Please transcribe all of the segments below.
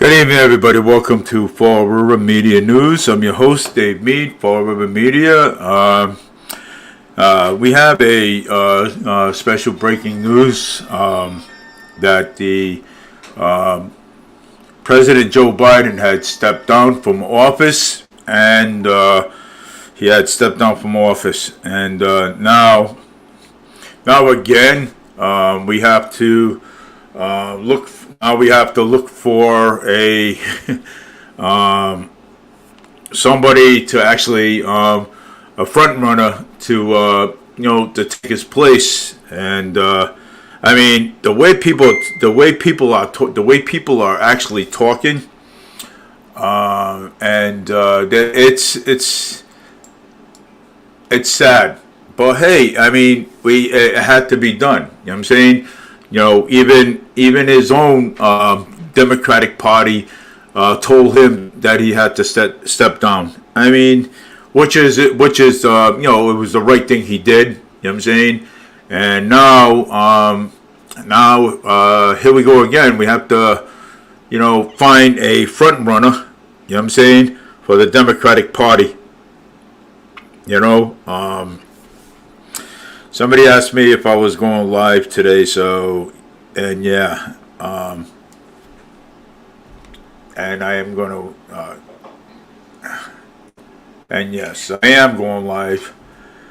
Good evening, everybody. Welcome to Fall River Media News. I'm your host, Dave Mead, Fall River Media. We have a special breaking news that the President Joe Biden had stepped down from office, and he had stepped down from office, and now again, we have to look. Now we have to look for a somebody to actually a front runner to to take his place. And I mean, the way people are actually talking, and it's sad. But hey, I mean, it had to be done. You know what I'm saying? Even his own Democratic Party told him that he had to step down. I mean, which is it was the right thing he did. You know what I'm saying? And now here we go again. We have to find a front runner. You know what I'm saying, for the Democratic Party. Somebody asked me if I was going live today, and yeah, and I am going to, and yes, I am going live.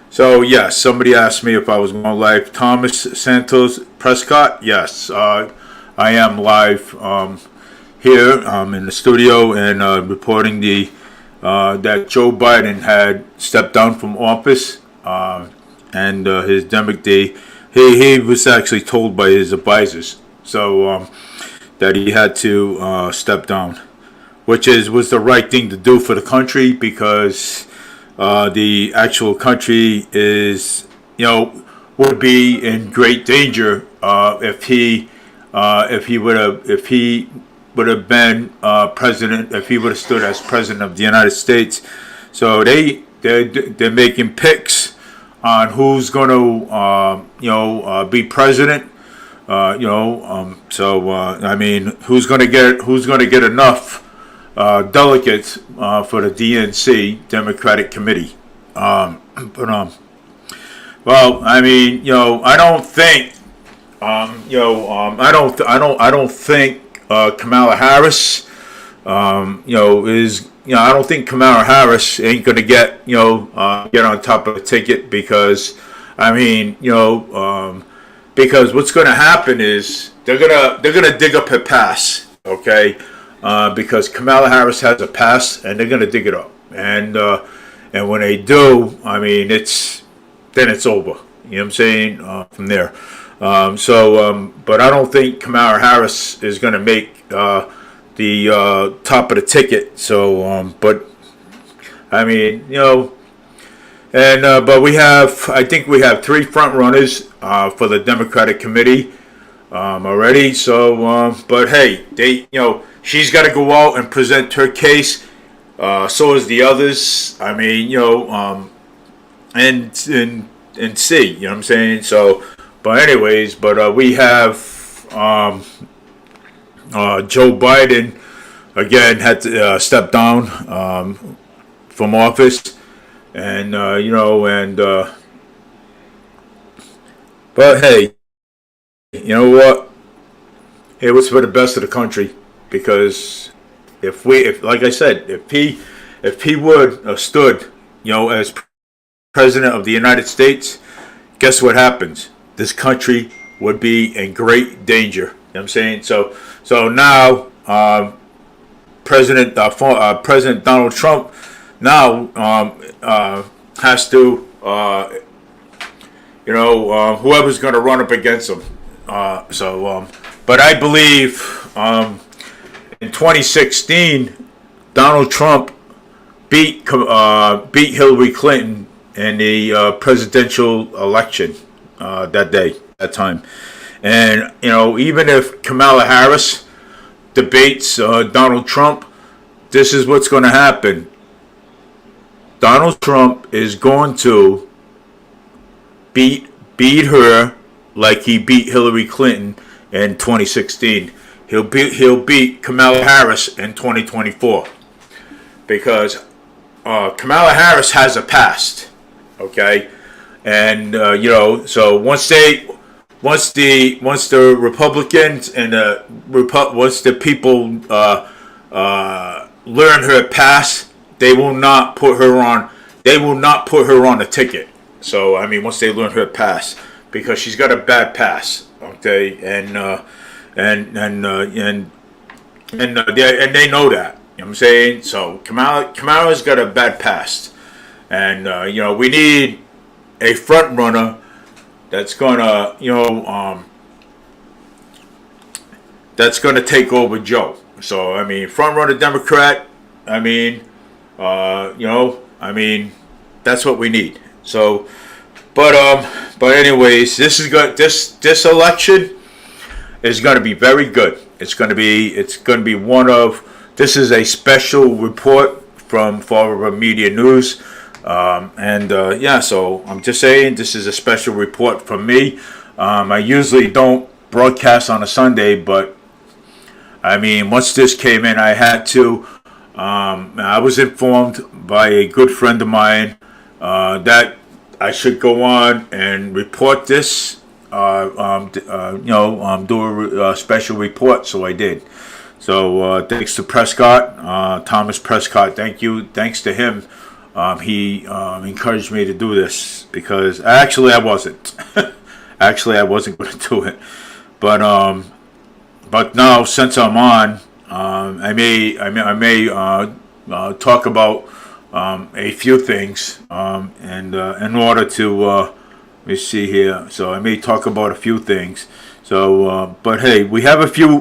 So yes, somebody asked me if I was going live. Thomas Santos Prescott, yes, I am live here in the studio and reporting that Joe Biden had stepped down from office. And his Democrat, he was actually told by his advisors, that he had to step down, which was the right thing to do for the country, because the actual country would be in great danger if he would have been president, if he would have stood as president of the United States. So they're making picks on who's going to be president. I mean, who's going to get enough delegates for the DNC Democratic Committee. Well, I mean, I don't think I don't think Kamala Harris is. I don't think Kamala Harris ain't going to get on top of the ticket, because I mean, because what's going to happen is they're gonna dig up her past, okay? Because Kamala Harris has a past, and they're going to dig it up, and when they do, I mean, then it's over. You know what I'm saying? From there, but I don't think Kamala Harris is going to make the top of the ticket. So, but I mean, and but I think we have 3 front runners for the Democratic Committee already. So, but hey, she's got to go out and present her case. So is the others. I mean, and see, you know what I'm saying? So, but anyways, we have Joe Biden again had to step down from office, and but hey, you know what? It was for the best of the country, because if like I said, if he would have stood, as president of the United States, guess what happens? This country would be in great danger. You know what I'm saying? So now, President Donald Trump now has to, whoever's going to run up against him. But I believe in 2016, Donald Trump beat Hillary Clinton in the presidential election that time. And, even if Kamala Harris debates Donald Trump, this is what's going to happen. Donald Trump is going to beat her like he beat Hillary Clinton in 2016. he'll beat Kamala Harris in 2024 because Kamala Harris has a past, okay, and so once the Republicans and once the people learn her past, they will not put her on. They will not put her on a ticket. So I mean, once they learn her past, because she's got a bad past, okay, and they know that. You know what I'm saying? So Kamala's got a bad past, and we need a front runner that's gonna that's gonna take over Joe. So I mean, front runner Democrat. I mean, that's what we need. So, but anyways, this is good. This election is going to be very good. It's going to be one of. This is a special report from Fall River Media News, so I'm just saying this is a special report from me. I usually don't broadcast on a Sunday, but I mean, once this came in, I had to. I was informed by a good friend of mine that I should go on and report this. Do a special report, so I did. So thanks to Prescott, Thomas Prescott. Thank you. Thanks to him, he encouraged me to do this because actually I wasn't. Actually, I wasn't going to do it, but now since I'm on, I may talk about a few things, and in order to let me see here. So I may talk about a few things. So, but hey, we have a few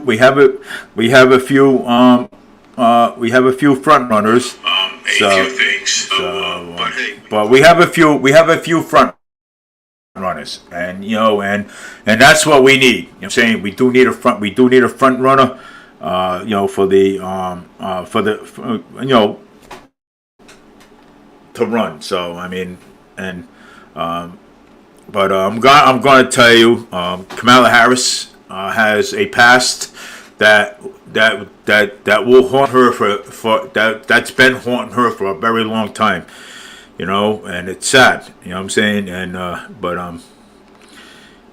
front runners. But we have a few front runners, and and that's what we need. I'm saying we do need a front runner. To run. So I mean, and but I'm going to tell you, Kamala Harris has a past that will haunt her for that's been haunting her for a very long time, and it's sad, what I'm saying, and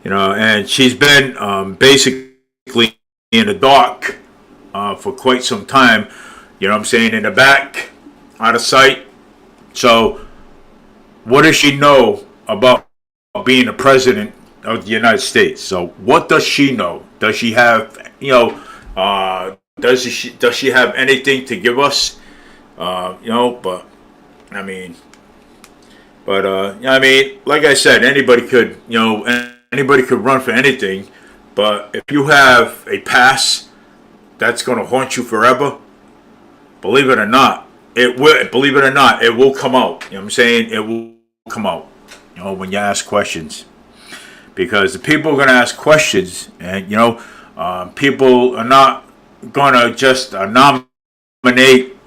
and she's been basically in the dark for quite some time, what I'm saying, in the back, out of sight. So, what does she know about being the president of the United States? So, what does she know? Does she have, does she have anything to give us? But I mean, like I said, anybody could run for anything. But if you have a past that's going to haunt you forever, believe it or not, it will. Believe it or not, it will come out. You know what I'm saying? It will come out. When you ask questions, because the people are going to ask questions, and people are not going to just nominate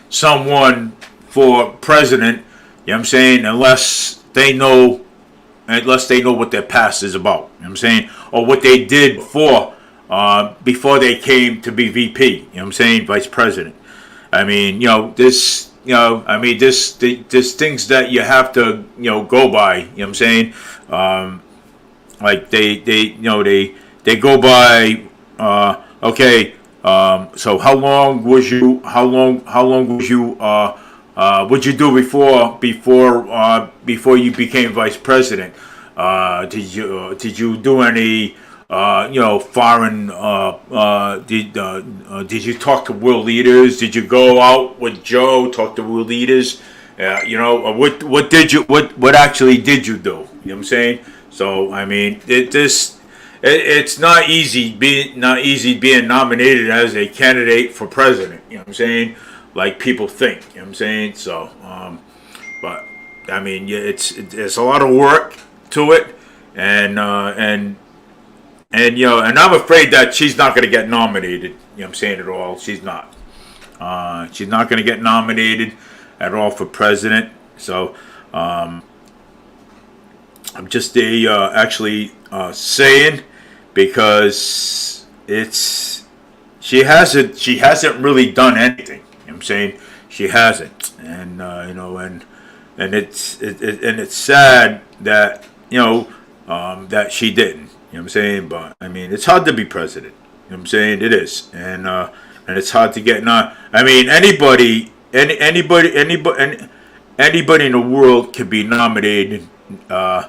someone for president. You know what I'm saying? Unless they know what their past is about. You know what I'm saying? Or what they did before they came to be VP. You know what I'm saying? Vice president. I mean, there's things that you have to, go by. You know what I'm saying? Like they go by. Okay. So how long was you? What'd you do before you became vice president? Did you do any? Foreign. Did you talk to world leaders? Did you go out with Joe, talk to world leaders? What actually did you do? You know what I'm saying? So I mean, it's not easy being nominated as a candidate for president. You know what I'm saying? Like people think. You know what I'm saying? So, but I mean, it's a lot of work to it, and I'm afraid that she's not going to get nominated. You know what I'm saying, at all. She's not. She's not going to get nominated at all for president. So, I'm just saying, because it's she hasn't really done anything. You know what I'm saying? She hasn't, and and it's sad that that she didn't. You know what I'm saying? But I mean, it's hard to be president. You know what I'm saying? It is, and it's hard to get not. I mean, anybody in the world can be nominated. You know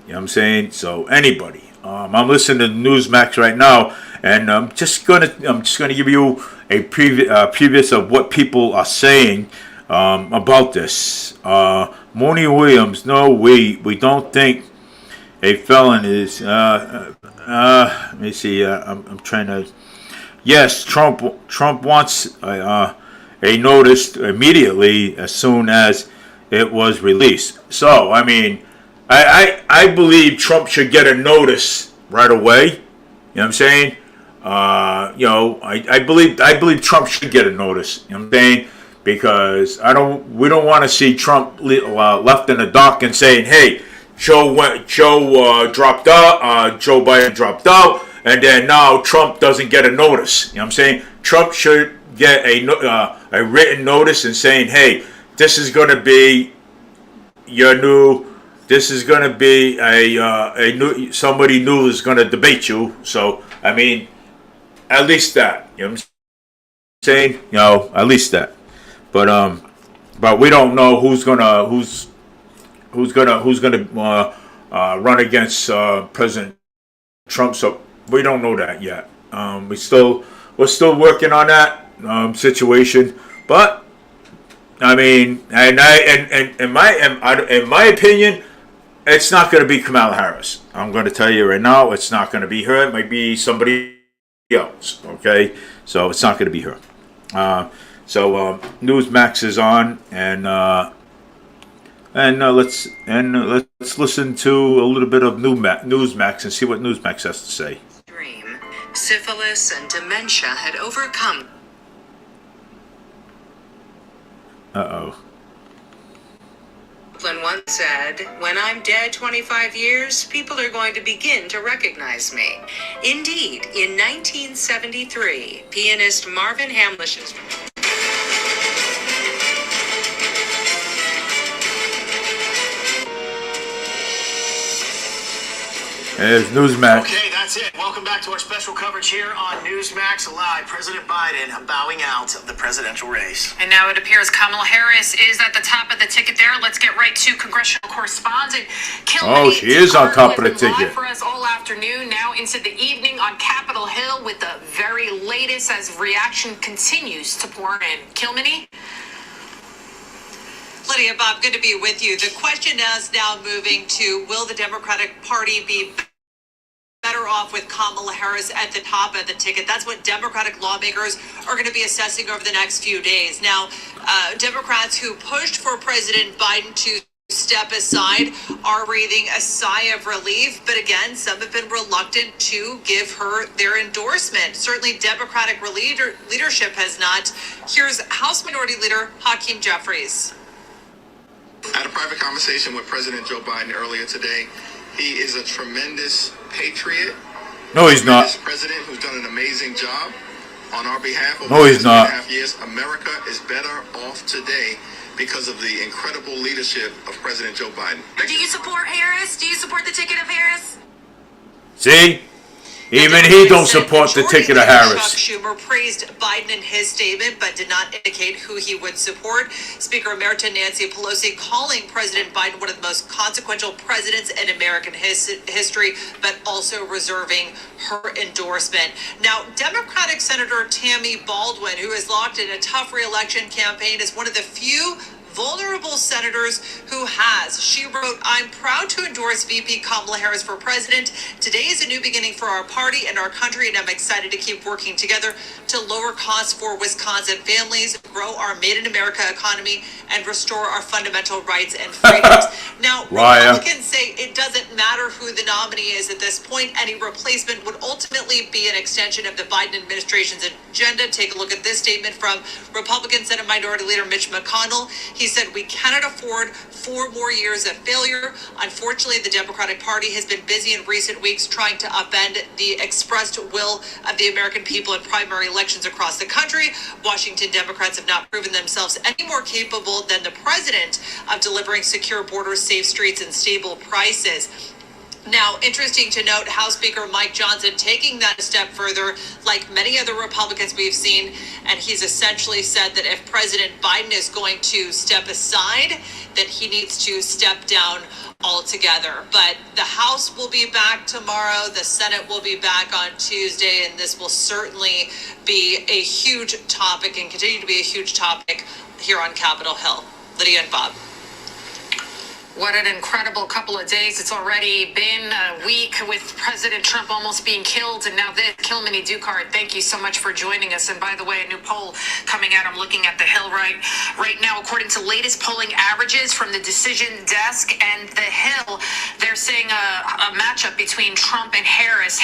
what I'm saying? So anybody. I'm listening to Newsmax right now, and I'm just gonna give you a previous of what people are saying about this. Moni Williams, no, we don't think a felon is. Let me see. I'm trying to. Yes, Trump wants a notice immediately as soon as it was released. So I mean, I believe Trump should get a notice right away. You know what I'm saying? I believe Trump should get a notice. You know what I'm saying? Because we don't want to see Trump left in the dark and saying, "Hey, Joe dropped out, Joe Biden dropped out, and then now Trump doesn't get a notice." You know what I'm saying? Trump should get a written notice and saying, "Hey, this is going to be your new. This is going to be a new somebody new is going to debate you." So I mean, at least that. You know what I'm saying? At least that. But we don't know who's gonna run against President Trump. So we don't know that yet. We're still working on that situation. But I mean, in my opinion, it's not going to be Kamala Harris. I'm going to tell you right now, it's not going to be her. It might be somebody else. Okay, so it's not going to be her. So Newsmax is on, and let's listen to a little bit of Newsmax and see what Newsmax has to say. Syphilis and dementia had overcome. Franklin once said, "When I'm dead 25 years, people are going to begin to recognize me." Indeed, in 1973, pianist Marvin Hamlisch's There's Newsmax. Okay, that's it. Welcome back to our special coverage here on Newsmax Live. President Biden bowing out of the presidential race. And now it appears Kamala Harris is at the top of the ticket there. Let's get right to congressional correspondent Kilmeny. She is on top of the ticket. For us all afternoon, now into the evening on Capitol Hill with the very latest as reaction continues to pour in. Kilmeny? Lydia, Bob, good to be with you. The question is now moving to, will the Democratic Party be better off with Kamala Harris at the top of the ticket? That's what Democratic lawmakers are going to be assessing over the next few days. Now, Democrats who pushed for President Biden to step aside are breathing a sigh of relief. But again, some have been reluctant to give her their endorsement. Certainly, Democratic leadership has not. Here's House Minority Leader Hakeem Jeffries. I had a private conversation with President Joe Biden earlier today. He is a tremendous patriot. No, he's not. President who's done an amazing job on our behalf. No, he's not. 2.5 years. America is better off today because of the incredible leadership of President Joe Biden. Do you support Harris? Do you support the ticket of Harris? See? Even he don't support the ticket of Harris. Chuck Schumer praised Biden in his statement, but did not indicate who he would support. Speaker Emerita Nancy Pelosi calling President Biden one of the most consequential presidents in American history, but also reserving her endorsement. Now, Democratic Senator Tammy Baldwin, who is locked in a tough re-election campaign, is one of the few vulnerable senators who has. She wrote, "I'm proud to endorse VP Kamala Harris for president. Today is a new beginning for our party and our country, and I'm excited to keep working together to lower costs for Wisconsin families, grow our Made in America economy, and restore our fundamental rights and freedoms." Now, Republicans say it doesn't matter who the nominee is at this point. Any replacement would ultimately be an extension of the Biden administration's agenda. Take a look at this statement from Republican Senate Minority Leader Mitch McConnell. He said, "We cannot cannot afford 4 more years of failure. Unfortunately, the Democratic Party has been busy in recent weeks trying to upend the expressed will of the American people in primary elections across the country. Washington Democrats have not proven themselves any more capable than the president of delivering secure borders, safe streets, and stable prices. Now, interesting to note, House Speaker Mike Johnson taking that a step further, like many other Republicans we've seen, and he's essentially said that if President Biden is going to step aside, that he needs to step down altogether. But the House will be back tomorrow, the Senate will be back on Tuesday, and this will certainly be a huge topic and continue to be a huge topic here on Capitol Hill. Lydia and Bob. What an incredible couple of days. It's already been a week with President Trump almost being killed, and now this. Kilmany Dukart, thank you so much for joining us. And by the way, a new poll coming out. I'm looking at the Hill right now. According to latest polling averages from the Decision Desk and the Hill, they're saying a matchup between Trump and Harris.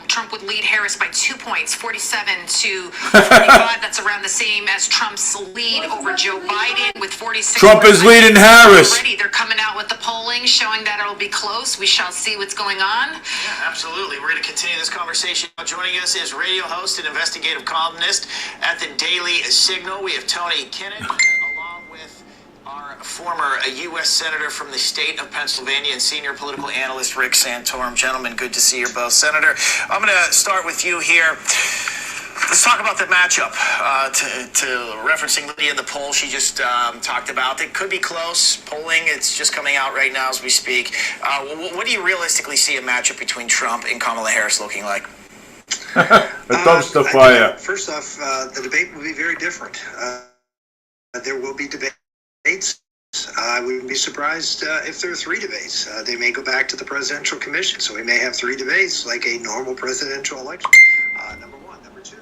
Trump would lead Harris by 2 points, 47 to 45. That's around the same as Trump's lead over Joe Biden with 46. Trump is leading Harris. Already, they're coming out with the polling showing that it'll be close. We shall see what's going on. Yeah, absolutely. We're going to continue this conversation. Joining us is radio host and investigative columnist at the Daily Signal. We have Tony Kinnett, along with our former U.S. Senator from the state of Pennsylvania and senior political analyst Rick Santorum. Gentlemen, good to see you both. Senator, I'm going to start with you here. Let's talk about the matchup. To referencing Lydia in the poll she just talked about, it could be close. Polling, it's just coming out right now as we speak. What do you realistically see a matchup between Trump and Kamala Harris looking like? A dumpster fire. First off, the debate will be very different. There will be debates. I wouldn't be surprised if there are 3 debates. They may go back to the Presidential Commission, so we may have 3 debates like a normal presidential election. Number one. Number two,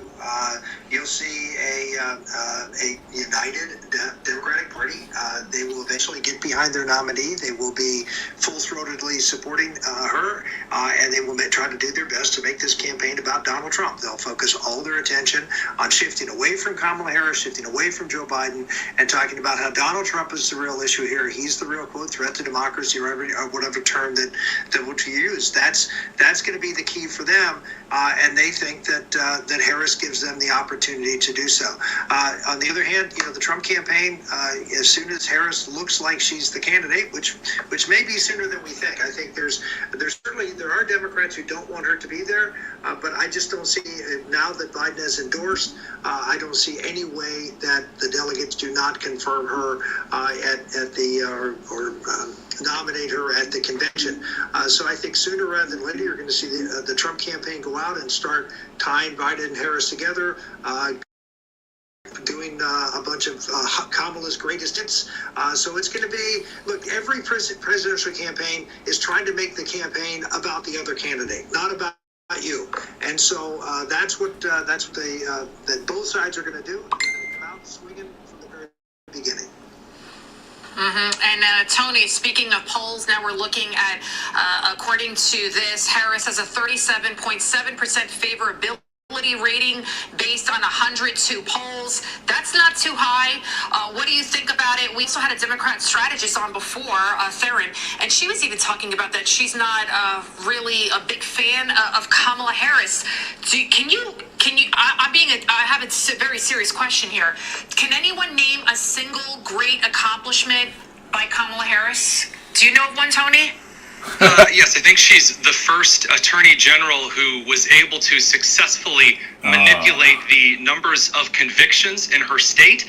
you'll see a united Democratic Party. They will eventually get behind their nominee. They will be full-throatedly supporting her, and they will try to do their best to make this campaign about Donald Trump. They'll focus all their attention on shifting away from Kamala Harris, shifting away from Joe Biden, and talking about how Donald Trump is the real issue here. He's the real, quote, threat to democracy, or whatever term that we'll use. That's going to be the key for them, and they think that Harris gives them the opportunity to do so. On the other hand, the Trump campaign, as soon as Harris looks like she's the candidate, which may be sooner than we think. I think there are Democrats who don't want her to be there, but I just don't see, now that Biden has endorsed, I don't see any way that the delegates do not confirm her or nominate her at the convention. So I think sooner rather than later, you're going to see the Trump campaign go out and start tying Biden and Harris together, doing a bunch of Kamala's greatest hits. So it's going to be, look, every presidential campaign is trying to make the campaign about the other candidate, not about you. And so that's what that both sides are going to do. They're going to come out swinging from the very beginning. And Tony, speaking of polls, now we're looking at, according to this, Harris has a 37.7% favorability rating based on 102 polls. That's not too high. What do you think about it? We also had a Democrat strategist on before, Theron, and she was even talking about that she's not really a big fan of Kamala Harris. I have a very serious question here. Can anyone name a single great accomplishment by Kamala Harris? Do you know of one, Tony? Yes, I think she's the first attorney general who was able to successfully manipulate the numbers of convictions in her state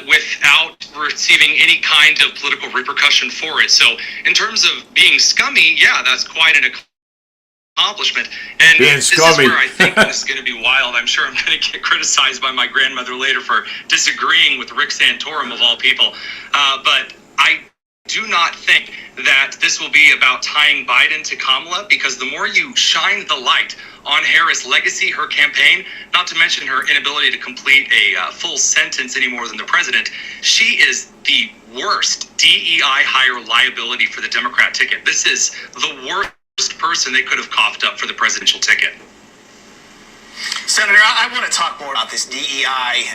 without receiving any kind of political repercussion for it. So in terms of being scummy, yeah, that's quite an accomplishment. And this is where I think this is going to be wild. I'm sure I'm going to get criticized by my grandmother later for disagreeing with Rick Santorum of all people. But I do not think that this will be about tying Biden to Kamala, because the more you shine the light on Harris' legacy, her campaign, not to mention her inability to complete a full sentence any more than the president, she is the worst DEI hire liability for the Democrat ticket. This is the worst person they could have coughed up for the presidential ticket. Senator, I want to talk more about this DEI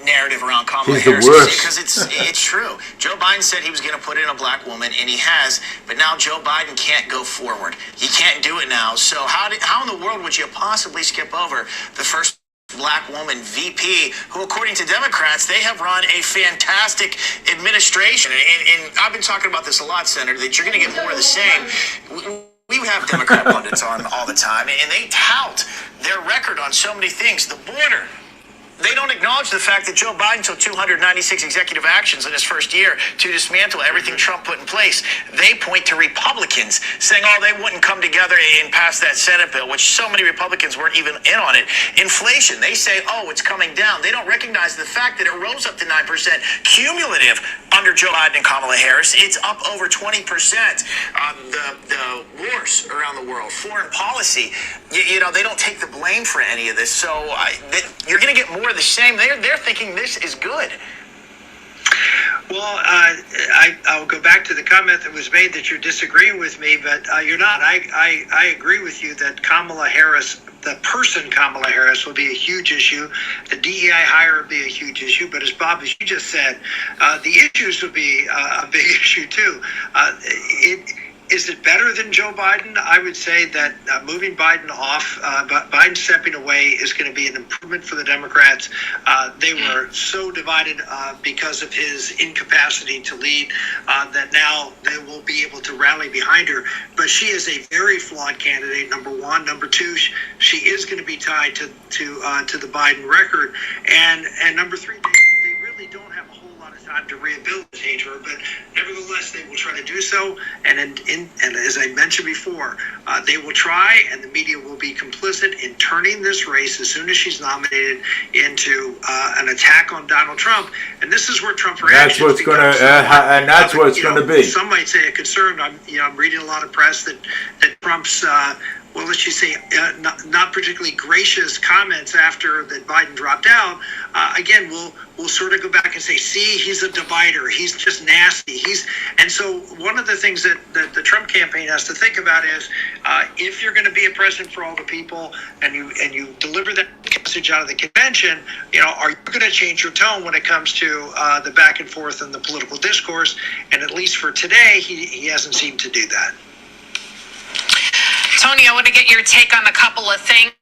narrative around Kamala He's the Harris worst. because it's true. Joe Biden said he was going to put in a black woman, and he has. But now Joe Biden can't go forward. He can't do it now. So how in the world would you possibly skip over the first black woman VP, who, according to Democrats, they have run a fantastic administration? And I've been talking about this a lot, Senator, that you're going to get more of the same. We have Democrat pundits on all the time, and they tout their record on so many things. The border. They don't acknowledge the fact that Joe Biden took 296 executive actions in his first year to dismantle everything Trump put in place. They point to Republicans saying, oh, they wouldn't come together and pass that Senate bill, which so many Republicans weren't even in on it. Inflation, they say, oh, it's coming down. They don't recognize the fact that it rose up to 9% cumulative under Joe Biden and Kamala Harris. It's up over 20%. The wars around the world, foreign policy, you know, they don't take the blame for any of this. So you're going to get more of the same. They're thinking this is good. Well, I'll go back to the comment that was made that you're disagreeing with me, but you're not. I agree with you that Kamala Harris, the person Kamala Harris, will be a huge issue. The DEI hire will be a huge issue. But as Bob, as you just said, the issues will be a big issue too. Is it better than Joe Biden? I would say that moving Biden off, Biden stepping away is going to be an improvement for the Democrats. They were so divided because of his incapacity to lead that now they will be able to rally behind her. But she is a very flawed candidate, number one. Number two, she is going to be tied to the Biden record. And number three, they really don't have a whole lot of time to rehabilitate her, but nevertheless, they will try to do so. And as I mentioned before, they will try, and the media will be complicit in turning this race as soon as she's nominated into an attack on Donald Trump. And this is where Trump reactions. That's what's going to, and that's what it's going to be. Some might say a concern. I'm reading a lot of press that Trump's. Well, let's just say not particularly gracious comments after that Biden dropped out. Again, we'll sort of go back and say, see, he's a divider. He's just nasty. And so one of the things that the Trump campaign has to think about is if you're going to be a president for all the people and you deliver that message out of the convention, are you going to change your tone when it comes to the back and forth in the political discourse? And at least for today, he hasn't seemed to do that. Tony, I want to get your take on a couple of things.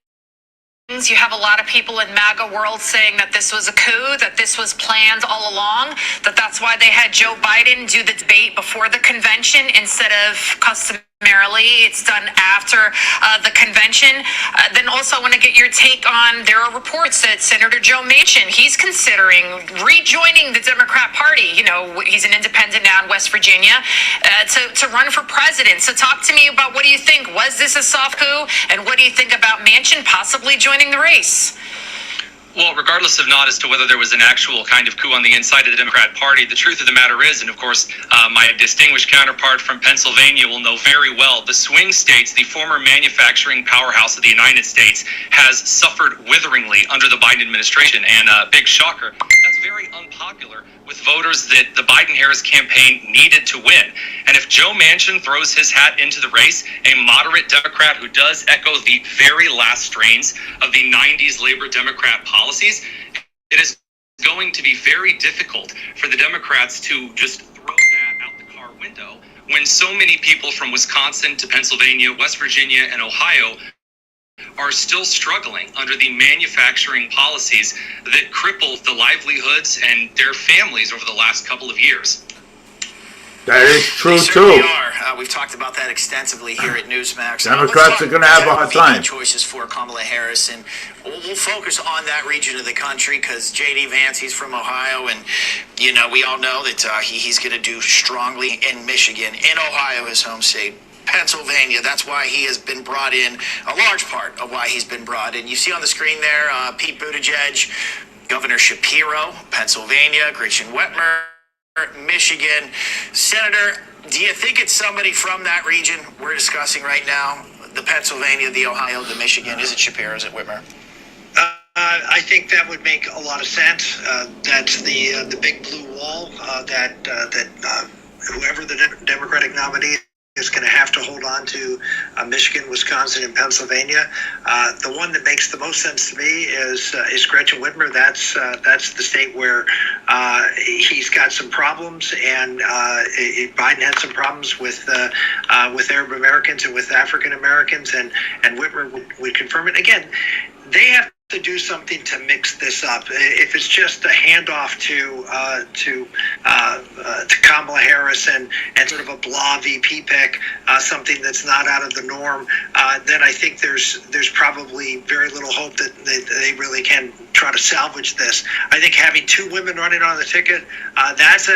You have a lot of people in MAGA world saying that this was a coup, that this was planned all along, that's why they had Joe Biden do the debate before the convention instead of customarily it's done after the convention. Then also I want to get your take on, there are reports that Senator Joe Manchin, he's considering rejoining the Democrat Party. He's an independent now in West Virginia, to run for president. So talk to me about, what do you think? Was this a soft coup? And what do you think about Manchin possibly joining the race? Well, regardless of not as to whether there was an actual kind of coup on the inside of the Democrat Party, the truth of the matter is, and of course, my distinguished counterpart from Pennsylvania will know very well, the swing states, the former manufacturing powerhouse of the United States, has suffered witheringly under the Biden administration. And big shocker, that's very unpopular with voters that the Biden-Harris campaign needed to win. And if Joe Manchin throws his hat into the race, a moderate Democrat who does echo the very last strains of the 90s labor Democrat policies, it is going to be very difficult for the Democrats to just throw that out the car window when so many people from Wisconsin to Pennsylvania, West Virginia, and Ohio are still struggling under the manufacturing policies that crippled the livelihoods and their families over the last couple of years. That is true, They certainly too. are. We've talked about that extensively here at Newsmax. Democrats are going to have a hard time. Choices for Kamala Harris, and we'll focus on that region of the country because J.D. Vance, he's from Ohio, and we all know that he's going to do strongly in Michigan, in Ohio, his home state. Pennsylvania, that's why he has been brought in, a large part of why he's been brought in. You see on the screen there, Pete Buttigieg, Governor Shapiro, Pennsylvania, Gretchen Whitmer, Michigan. Senator, do you think it's somebody from that region we're discussing right now? The Pennsylvania, the Ohio, the Michigan. Is it Shapiro? Is it Whitmer? I think that would make a lot of sense. That's the big blue wall that whoever the Democratic nominee is going to have to hold on to Michigan, Wisconsin, and Pennsylvania. The one that makes the most sense to me is Gretchen Whitmer. That's the state where he's got some problems, and Biden had some problems with Arab Americans and with African Americans, and Whitmer would confirm it. Again, they have to do something to mix this up. If it's just a handoff to Kamala Harris and sort of a blah VP pick, something that's not out of the norm, then I think there's probably very little hope that they really can try to salvage this. I think having two women running on the ticket, that's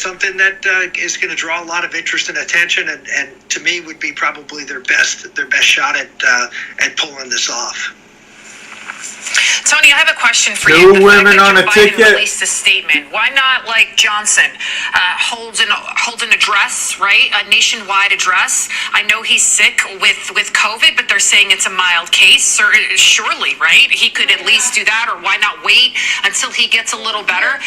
something that is going to draw a lot of interest and attention, and to me would be probably their best shot at pulling this off. Tony, I have a question for Two you. The fact women that on Joe a Biden ticket? released a statement. Why not, like Johnson, hold an address, right? A nationwide address. I know he's sick with COVID, but they're saying it's a mild case. Surely, right? He could at least do that, or why not wait until he gets a little better?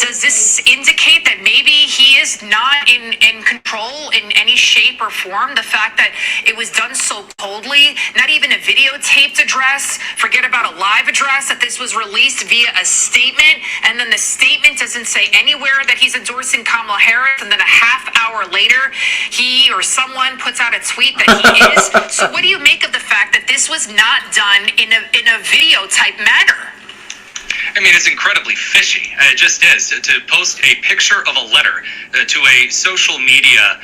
Does this indicate that maybe he is not in control in any shape or form? The fact that it was done so coldly, not even a videotaped address, forget about a live address, that this was released via a statement, and then the statement doesn't say anywhere that he's endorsing Kamala Harris, and then a half hour later he or someone puts out a tweet that he is. So what do you make of the fact that this was not done in a video type manner? I mean, it's incredibly fishy. It just is. To post a picture of a letter to a social media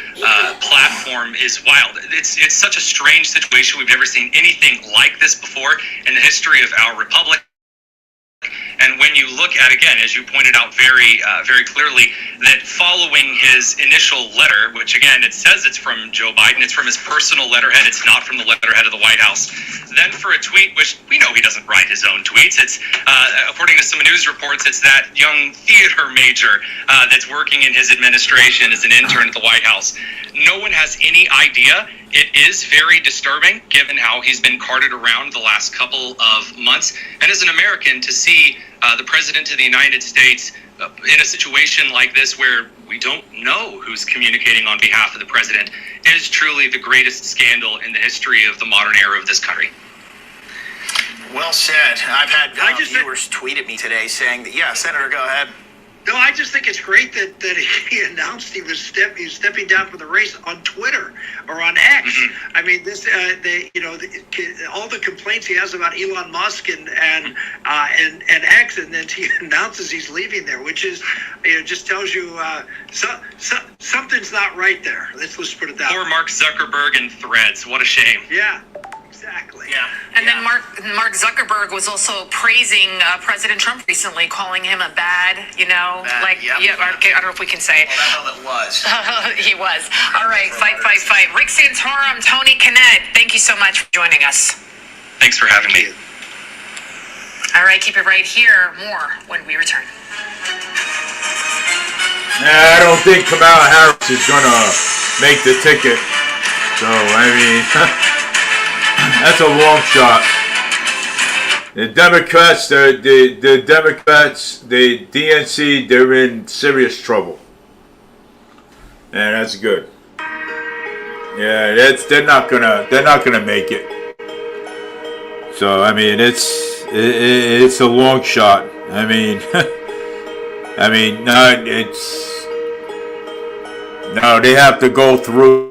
platform is wild. It's such a strange situation. We've never seen anything like this before in the history of our republic. And when you look at, again, as you pointed out very clearly, that following his initial letter, which again, it says it's from Joe Biden, it's from his personal letterhead, it's not from the letterhead of the White House. Then for a tweet, which we know he doesn't write his own tweets, it's, according to some news reports, it's that young theater major that's working in his administration as an intern at the White House. No one has any idea. It is very disturbing, given how he's been carted around the last couple of months. And as an American, to see the President of the United States in a situation like this where we don't know who's communicating on behalf of the President is truly the greatest scandal in the history of the modern era of this country. Well said. I've had viewers tweet at me today saying that, yeah, Senator, go ahead. No, I just think it's great that he announced he was stepping down from the race on Twitter or on X. Mm-hmm. I mean, this all the complaints he has about Elon Musk and X, and then he announces he's leaving there, which is just tells you something's not right there. Let's put it that way. Poor Mark Zuckerberg and Threads. What a shame. Yeah. Exactly. Yeah. And then Mark Zuckerberg was also praising President Trump recently, calling him a bad, I don't know if we can say it. Well, that's all it was. He was. All right, fight. Rick Santorum, Tony Kinnett, thank you so much for joining us. Thanks for having me. All right, keep it right here. More when we return. I don't think Kamala Harris is gonna make the ticket. So I mean. That's a long shot. The Democrats, the Democrats, the DNC, they're in serious trouble. And that's good. Yeah, they're not gonna make it. So I mean, it's a long shot. I mean, they have to go through.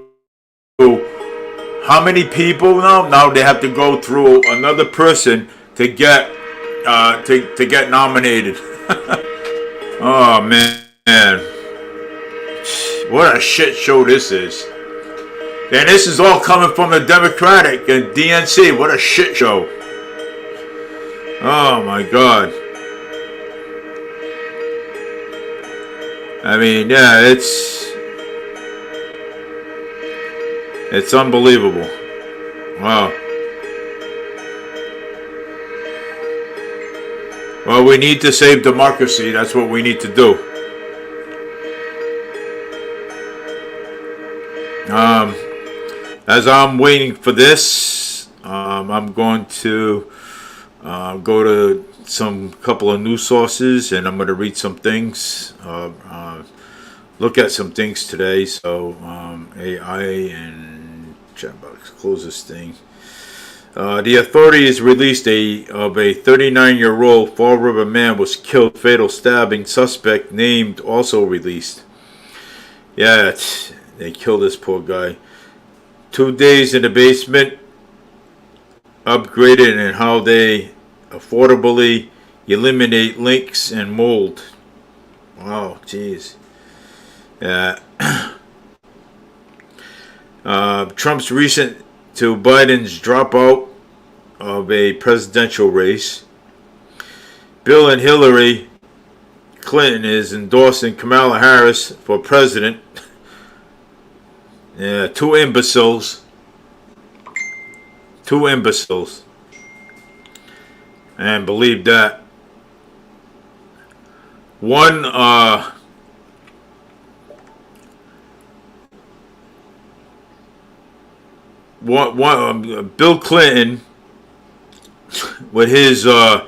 How many people now? Now they have to go through another person to get to get nominated. Oh man, what a shit show this is! And this is all coming from the Democratic and DNC. What a shit show! Oh my God! I mean, yeah, it's unbelievable. Wow. Well, we need to save democracy. That's what we need to do. As I'm waiting for this, I'm going to go to some couple of news sources, and I'm going to read some things. Look at some things today. So AI and chat box. Close this thing. The authorities released a 39-year-old Fall River man was killed. Fatal stabbing suspect named also released. Yeah, they killed this poor guy. 2 days in the basement. Upgraded in how they affordably eliminate leaks and mold. Wow, jeez. Yeah. Trump's recent to Biden's dropout of a presidential race. Bill and Hillary Clinton is endorsing Kamala Harris for president. Yeah, two imbeciles. And believe that. One, Bill Clinton with his Latin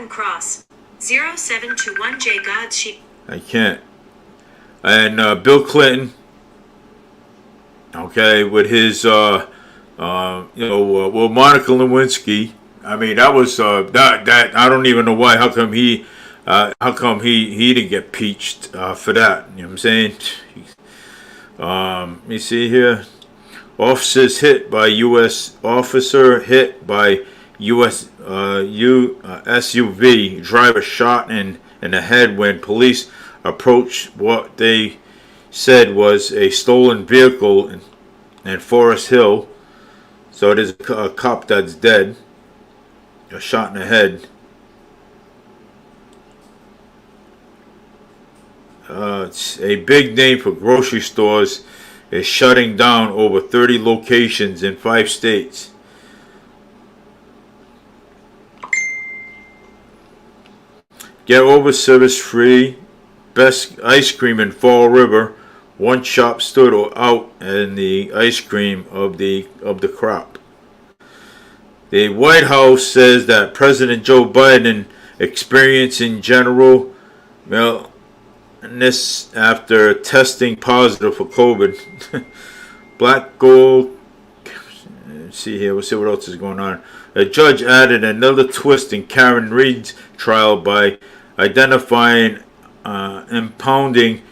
Cross 0721J God's sheep. I can't. And Bill Clinton, okay, with his Monica Lewinsky. I mean, that was that I don't even know why. How come he didn't get peached for that? You know what I'm saying? Let me see here. Officer hit by U.S. SUV driver shot in the head when police approached what they said was a stolen vehicle in Forest Hill. So there's a cop that's dead. A shot in the head. It's a big name for grocery stores is shutting down over 30 locations in 5 states. Get over service free. Best ice cream in Fall River. One shop stood out in the ice cream of the crop. The White House says that President Joe Biden experiencing general illness after testing positive for COVID. Black gold. Let's see here. We'll see what else is going on. A judge added another twist in Karen Reed's trial by identifying impounding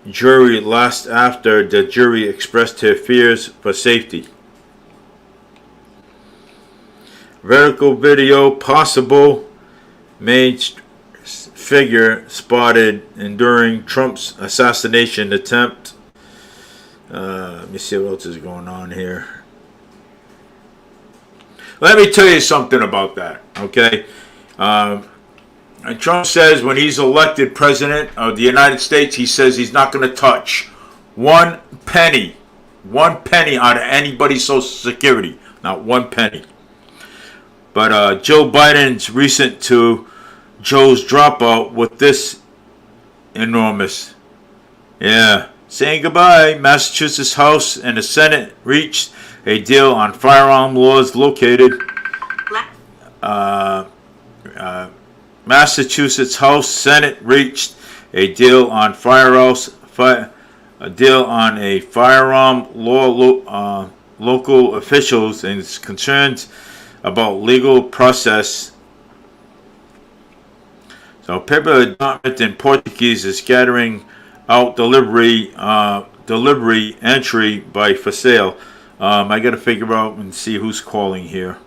jury last after the jury expressed their fears for safety. Vertical video possible main figure spotted during Trump's assassination attempt. Let me see what else is going on here. Let me tell you something about that, okay? Trump says when he's elected president of the United States, he says he's not going to touch one penny out of anybody's Social Security. Not one penny. But Joe Biden's recent to Joe's dropout with this enormous. Yeah. Saying goodbye. Massachusetts House and the Senate reached a deal on firearm laws located. Massachusetts House Senate reached a deal on firearm law. Local officials and concerns about legal process. So paper document in Portuguese is scattering out delivery entry by for sale. I got to figure out and see who's calling here.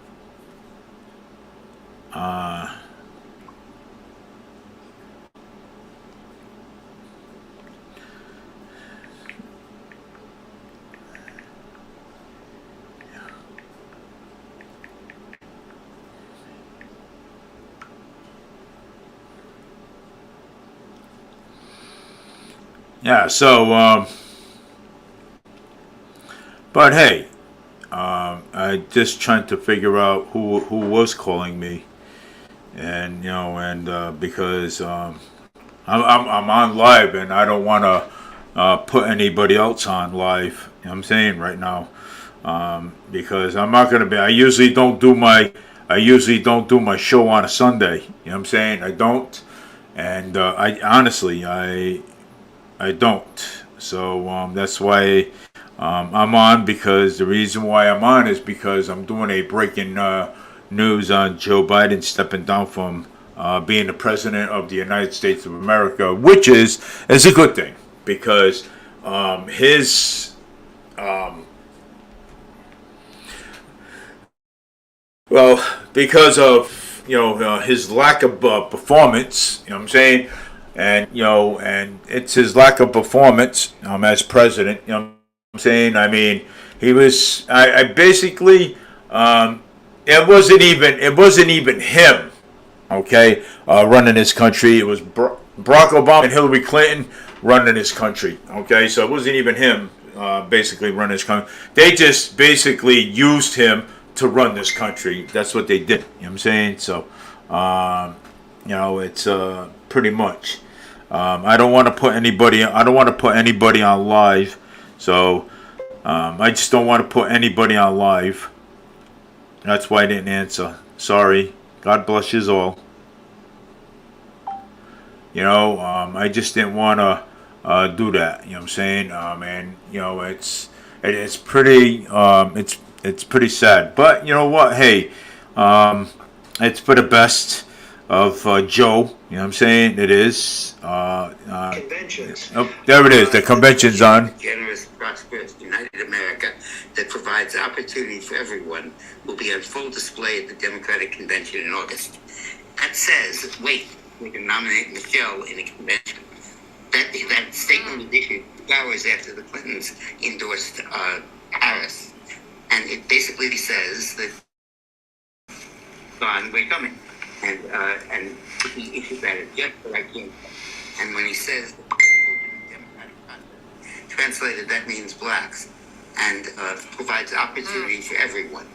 Yeah, so, but hey, I just trying to figure out who was calling me, and because I'm on live and I don't want to put anybody else on live. You know what I'm saying right now, because I'm not gonna be. I usually don't do my show on a Sunday. You know what I'm saying? I don't, and I honestly I don't. So that's why I'm on because the reason why I'm on is because I'm doing a breaking news on Joe Biden stepping down from being the president of the United States of America, which is a good thing because his because of his lack of performance, you know what I'm saying, and it's his lack of performance as president, you know what I'm saying. I mean, he was I basically it wasn't even him, okay, running this country. It was Barack Obama and Hillary Clinton running this country, okay. So it wasn't even him basically running this country. They just basically used him to run this country. That's what they did. You know what I'm saying? So, it's pretty much. I don't want to put anybody on live. So, I just don't want to put anybody on live. That's why I didn't answer. Sorry. God bless you all. I just didn't want to do that. You know what I'm saying? And it's pretty. It's pretty sad, but you know what? Hey, it's for the best of Joe. You know what I'm saying? It is. Conventions. Oh, there it is. The convention's on. Generous, prosperous, united America that provides opportunity for everyone will be on full display at the Democratic Convention in August. That says, wait, we can nominate Michelle in a convention. That statement was issued 2 hours after the Clintons endorsed Harris. And it basically says that, Don, we're coming. And he issued that at just the right time. And when he says Democratic Congress, translated, that means blacks, and provides opportunity for everyone.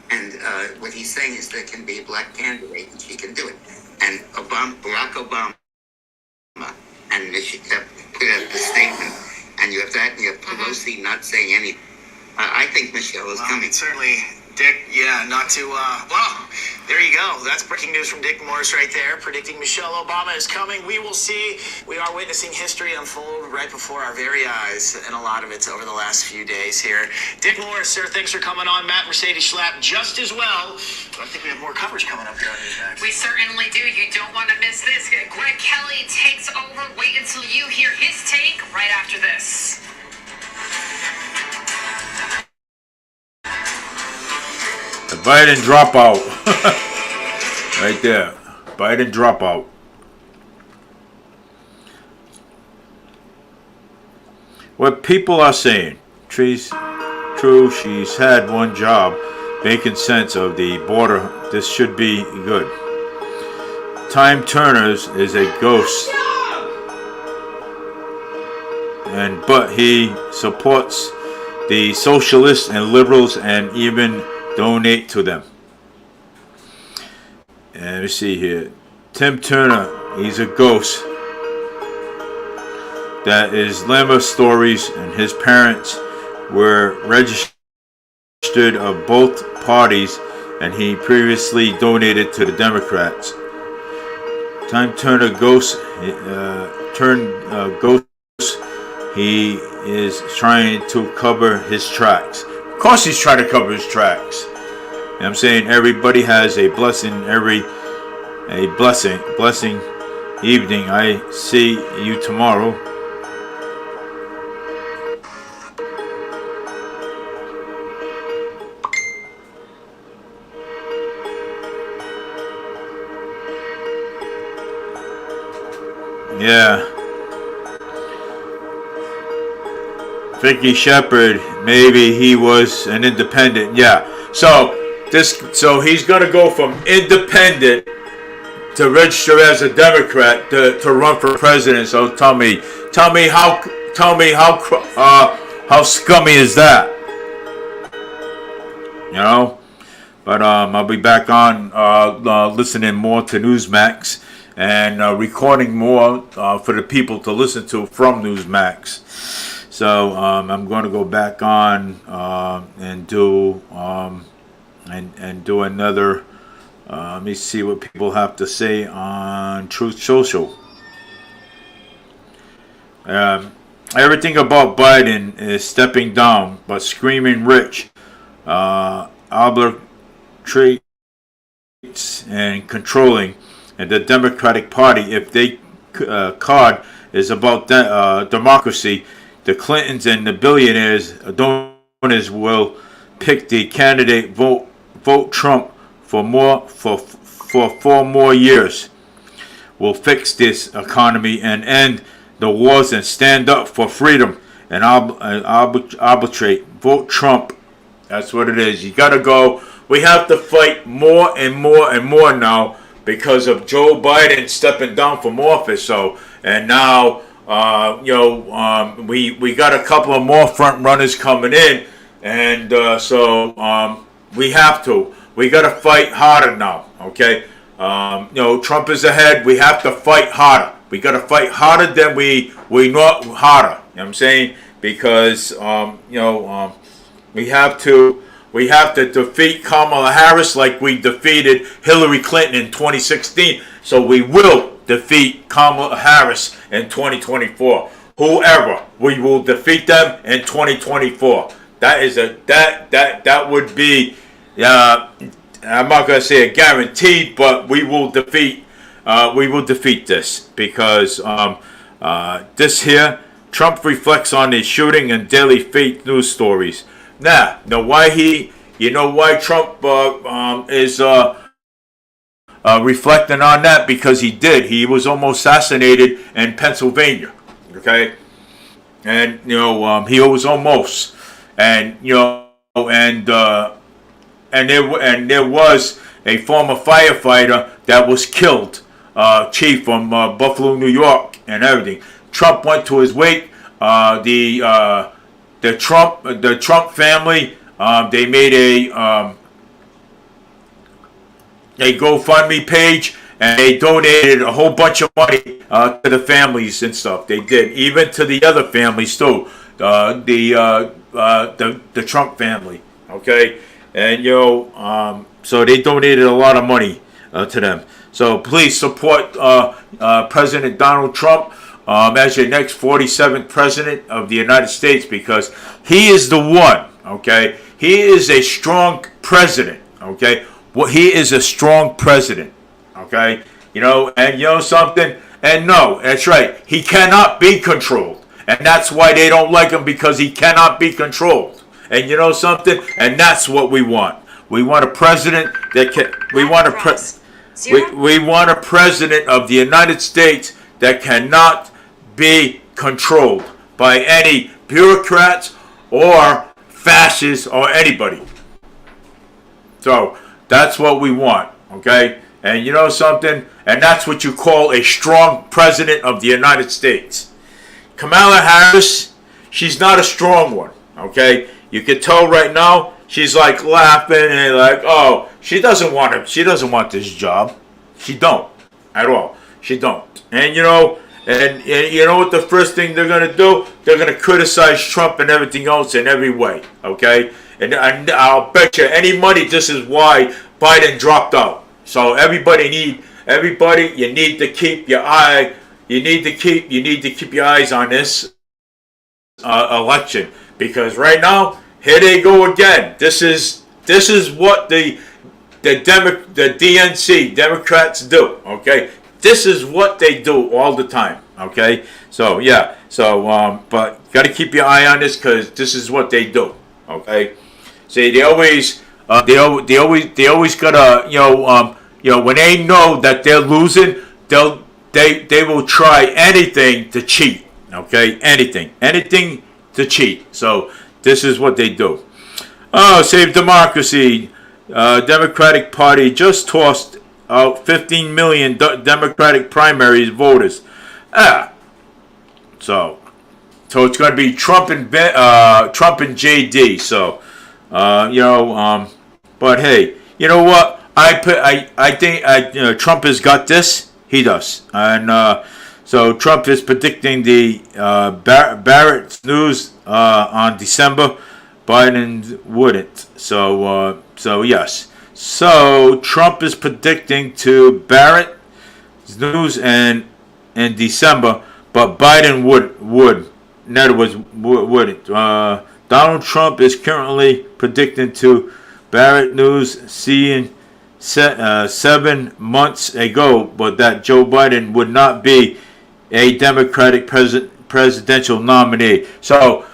And what he's saying is there can be a black candidate, and she can do it. And Barack Obama and Michelle put out the statement, and you have that, and you have Pelosi not saying anything. I think Michelle is coming. Certainly, Dick, not to, there you go. That's breaking news from Dick Morris right there, predicting Michelle Obama is coming. We will see. We are witnessing history unfold right before our very eyes, and a lot of it's over the last few days here. Dick Morris, sir, thanks for coming on. Matt Mercedes Schlapp, just as well. I think we have more coverage coming up here on Newsmax. We certainly do. You don't want to miss this. Greg Kelly takes over. Wait until you hear his take right after this. The Biden dropout. Right there. Biden dropout. What people are saying. True, she's had one job making sense of the border. This should be good. Time Turner's is a ghost. But he supports the socialists and liberals and even donate to them. And let me see here. Tim Turner, he's a ghost. That is Lamar Stories, and his parents were registered of both parties, and he previously donated to the Democrats. Time Turner ghost ghost. He is trying to cover his tracks. Of course he's trying to cover his tracks. You know what I'm saying? Everybody has a blessing blessing evening. I see you tomorrow. Yeah. Vicky Shepard, maybe he was an independent. Yeah. So he's gonna go from independent to register as a Democrat to run for president. So tell me how scummy is that? But I'll be back on listening more to Newsmax and recording more for the people to listen to from Newsmax. So I'm going to go back on and do another. Let me see what people have to say on Truth Social. everything about Biden is stepping down, but screaming rich, arbitrates and controlling, and the Democratic Party, if they card is about democracy, the Clintons and the billionaires donors will pick the candidate, vote Trump for 4 more years. Will fix this economy and end the wars and stand up for freedom and arbitrate. Vote Trump. That's what it is. You gotta go. We have to fight more and more and more now because of Joe Biden stepping down from office. So, and now, we got a couple of more front runners coming in, and we have to. We got to fight harder now. Okay, Trump is ahead. We have to fight harder. We got to fight harder than we not harder. You know what I'm saying? Because we have to defeat Kamala Harris like we defeated Hillary Clinton in 2016. So we will defeat Kamala Harris in 2024. Whoever, we will defeat them in 2024. That would be. I'm not gonna say a guaranteed, but we will defeat. We will defeat this because this here. Trump reflects on the shooting and daily fake news stories. Now, why Trump is reflecting on that? Because he was almost assassinated in Pennsylvania. Okay, and he was almost, and there was a former firefighter that was killed, chief from Buffalo, New York, and everything. Trump went to his wake. The Trump family, they made a GoFundMe page, and they donated a whole bunch of money to the families and stuff. They did, even to the other families too, the Trump family. Okay, and so they donated a lot of money to them. So please support President Donald Trump as your next 47th president of the United States, because he is the one. Okay, he is a strong president. Okay, he is a strong president. Okay, and something. And no, that's right. He cannot be controlled, and that's why they don't like him, because he cannot be controlled. And something. And that's what we want. We want a president that can. We want we want a president of the United States that cannot be controlled by any bureaucrats or fascists or anybody. So that's what we want, okay? And something? And that's what you call a strong president of the United States. Kamala Harris, she's not a strong one, okay? You can tell right now, she's like laughing and like, oh, she doesn't want this job. She don't at all. She don't. And and you know what the first thing they're going to do? They're going to criticize Trump and everything else in every way, okay? And I'll bet you any money this is why Biden dropped out. So everybody, you need to keep your eye, you need to keep your eyes on this election, because right now, here they go again. This is what the DNC, Democrats do, okay? This is what they do all the time, okay? So, yeah. So, but got to keep your eye on this, because this is what they do, okay? See, they always gotta, when they know that they're losing, they will try anything to cheat, okay? Anything to cheat. So, this is what they do. Oh, Save Democracy. Democratic Party just tossed out 15 million Democratic primaries voters. So it's going to be Trump and JD. So, but hey, you know what? I think Trump has got this. He does, and so Trump is predicting the Barrett's news on December. Biden wouldn't. So yes. So Trump is predicting to Barrett's news in December, but Biden would. in other words, Donald Trump is currently predicting to Barrett News seeing 7 months ago, but that Joe Biden would not be a Democratic presidential nominee. So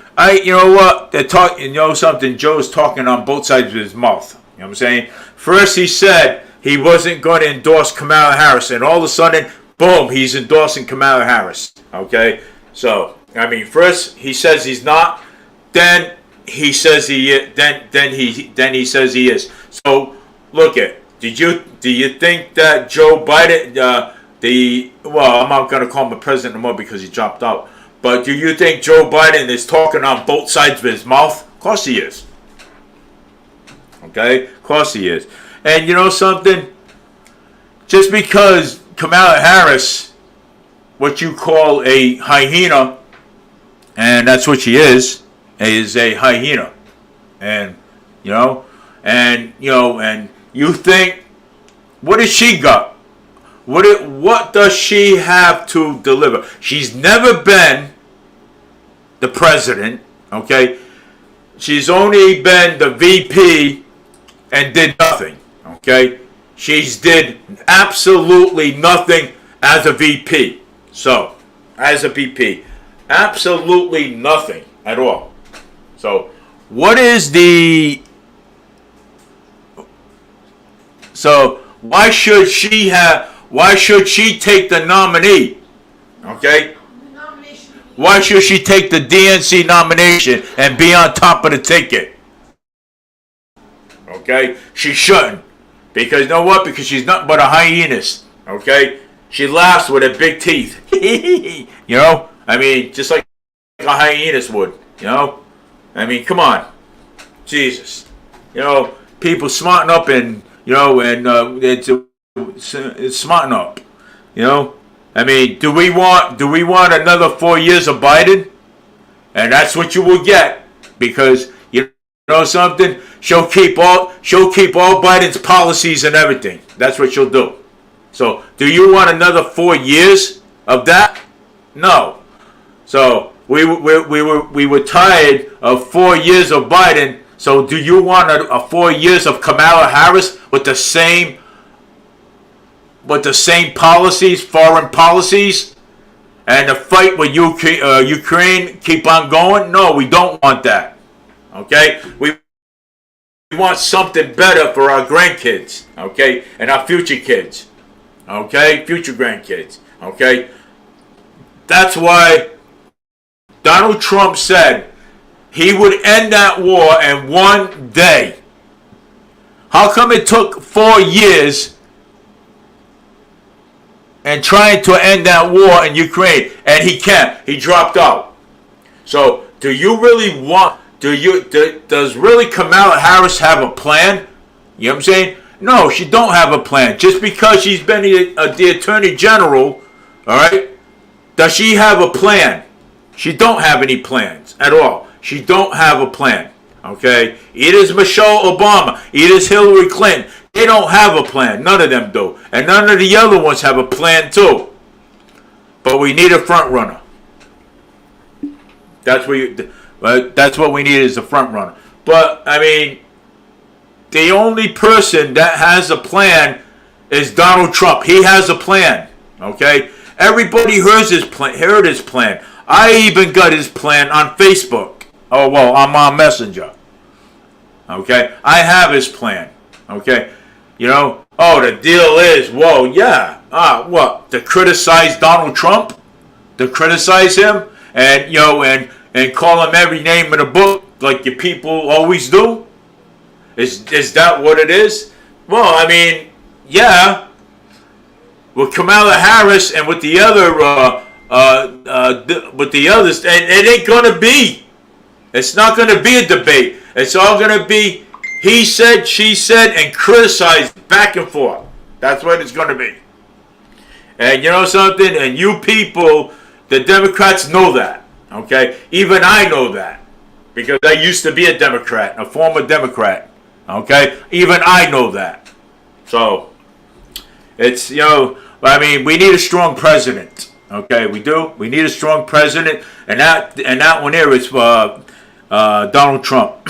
you know what? They're talking. You know something? Joe's talking on both sides of his mouth. You know what I'm saying? First, he said he wasn't going to endorse Kamala Harris, and all of a sudden, boom, he's endorsing Kamala Harris. Okay, so I mean, first he says he's not, then he says he is, then he says he is. So look at. Do you think that Joe Biden, I'm not going to call him a president anymore because he dropped out. But do you think Joe Biden is talking on both sides of his mouth? Of course he is. Okay? Of course he is. And you know something? Just because Kamala Harris, what you call a hyena, and that's what she is a hyena. And, and you think, what has she got? What does she have to deliver? She's never been the president, okay? She's only been the VP and did nothing, okay? She's did absolutely nothing as a VP. So, as a VP, absolutely nothing at all. So, what is the... So, why should she take the nominee? Okay? Why should she take the DNC nomination and be on top of the ticket? Okay? She shouldn't. Because you know what? Because she's nothing but a hyenist. Okay? She laughs with her big teeth. You know? I mean, just like a hyenist would. You know? I mean, come on. Jesus. You know, people smarten up and, it's smarten up. You know? I mean, do we want another 4 years of Biden? And that's what you will get, because you know something? She'll keep all Biden's policies and everything. That's what she'll do. So, do you want another 4 years of that? No. So we were tired of 4 years of Biden. So do you want a 4 years of Kamala Harris with the same policies, foreign policies, and the fight with Ukraine keep on going? No, we don't want that. Okay? We want something better for our grandkids, okay, and our future kids, okay, future grandkids, okay. That's why Donald Trump said he would end that war in 1 day. How come it took 4 years and trying to end that war in Ukraine, and he can't? He dropped out. So, do you really want? Does really Kamala Harris have a plan? You know what I'm saying? No, she don't have a plan. Just because she's been the Attorney General, all right? Does she have a plan? She don't have any plans at all. She don't have a plan. Okay? It is Michelle Obama. It is Hillary Clinton. They don't have a plan. None of them do. And none of the other ones have a plan too. But we need a front runner. That's what we need is a front runner. But I mean, the only person that has a plan is Donald Trump. He has a plan. Okay? Everybody heard his plan. I even got his plan on Facebook. Oh, well, I'm on Messenger. Okay? I have his plan. Okay? You know? Oh, the deal is, whoa, yeah. What? To criticize Donald Trump? To criticize him? And, and call him every name in the book like your people always do? Is that what it is? Well, I mean, yeah. With Kamala Harris and with the other, with the others, and it ain't gonna be. It's not gonna be a debate. It's all gonna be he said, she said, and criticized back and forth. That's what it's gonna be. And you know something? And you people, the Democrats know that. Okay? Even I know that. Because I used to be a Democrat, a former Democrat. Okay? Even I know that. So, it's, I mean, we need a strong president. Okay, we do. We need a strong president, and that one there is Donald Trump.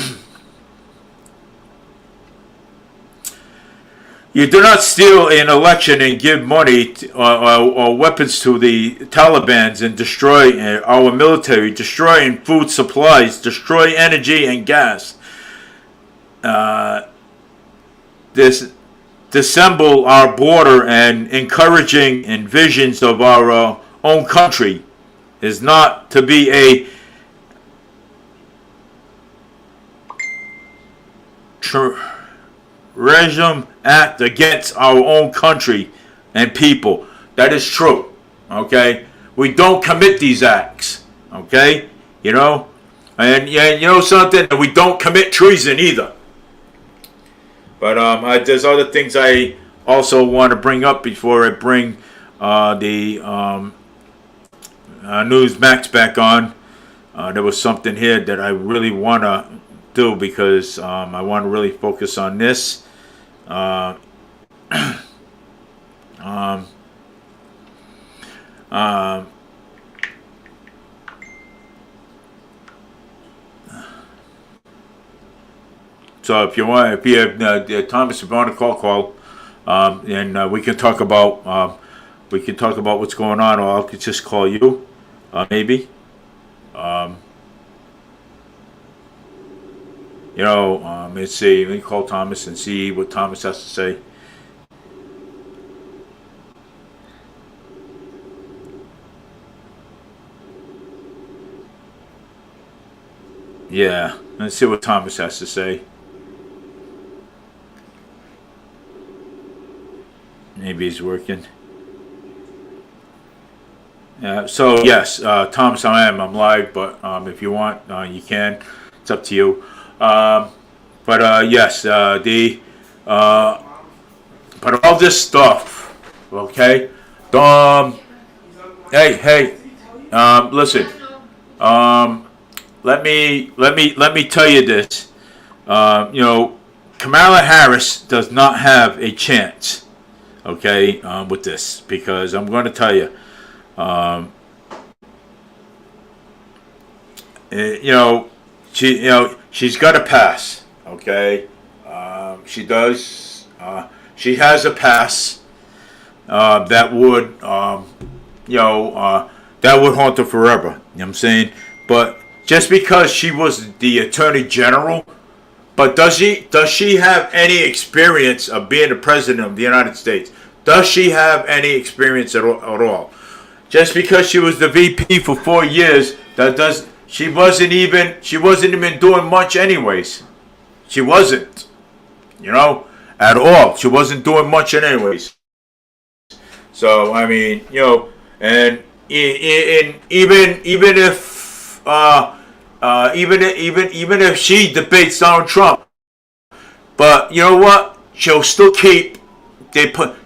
You do not steal an election and give money or weapons to the Taliban and destroy our military, destroying food supplies, destroy energy and gas. Dissemble our border and encouraging and visions of our own country is not to be a regime act against our own country and people. That is true. Okay, we don't commit these acts. Okay, you know, and yeah, you know something, we don't commit treason either. But there's other things I also want to bring up before I bring the Newsmax back on. There was something here that I really want to do because I want to really focus on this. So if you have Thomas, if you want to call, and we can talk about what's going on, or I could just call you, maybe. Let's see. Let me call Thomas and see what Thomas has to say. Yeah, let's see what Thomas has to say. Maybe he's working. So yes, Thomas, I'm live, but if you want, you can. It's up to you. Yes, but all this stuff, okay? Hey, listen. Let me tell you this. Kamala Harris does not have a chance. Okay, with this, because I'm going to tell you, she's got to pass. Okay, she does. She has a pass that would, that would haunt her forever. You know what I'm saying? But just because she was the Attorney General. But does she have any experience of being the President of the United States? Does she have any experience at all? Just because she was the VP for 4 years, she wasn't even doing much anyways. She wasn't, at all. She wasn't doing much anyways. So I mean, and even if she debates Donald Trump, but you know what? She'll still keep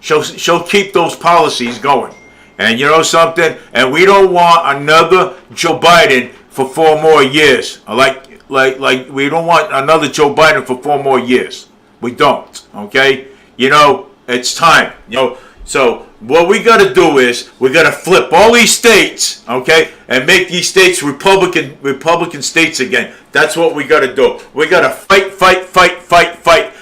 she'll keep those policies going. And you know something? And we don't want another Joe Biden for 4 more years. Like we don't want another Joe Biden for 4 more years. We don't. Okay? It's time. So what we got to do is we got to flip all these states, okay, and make these states Republican states again. That's what we got to do. We got to fight,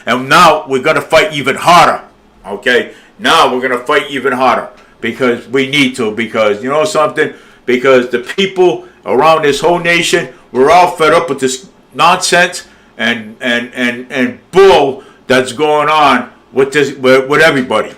and now we're going to fight even harder, okay? Now we're going to fight even harder because we need to. Because you know something? Because the people around this whole nation, we're all fed up with this nonsense and bull that's going on with this with everybody.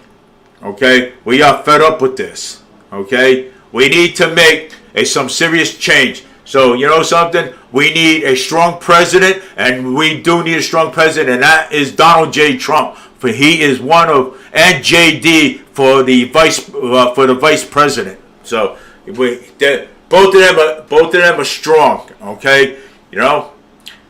Okay, we are fed up with this. Okay, we need to make some serious change. So you know something, we need a strong president, and we do need a strong president, and that is Donald J. Trump. For he is one of, and JD for the vice president. So both of them are strong. Okay,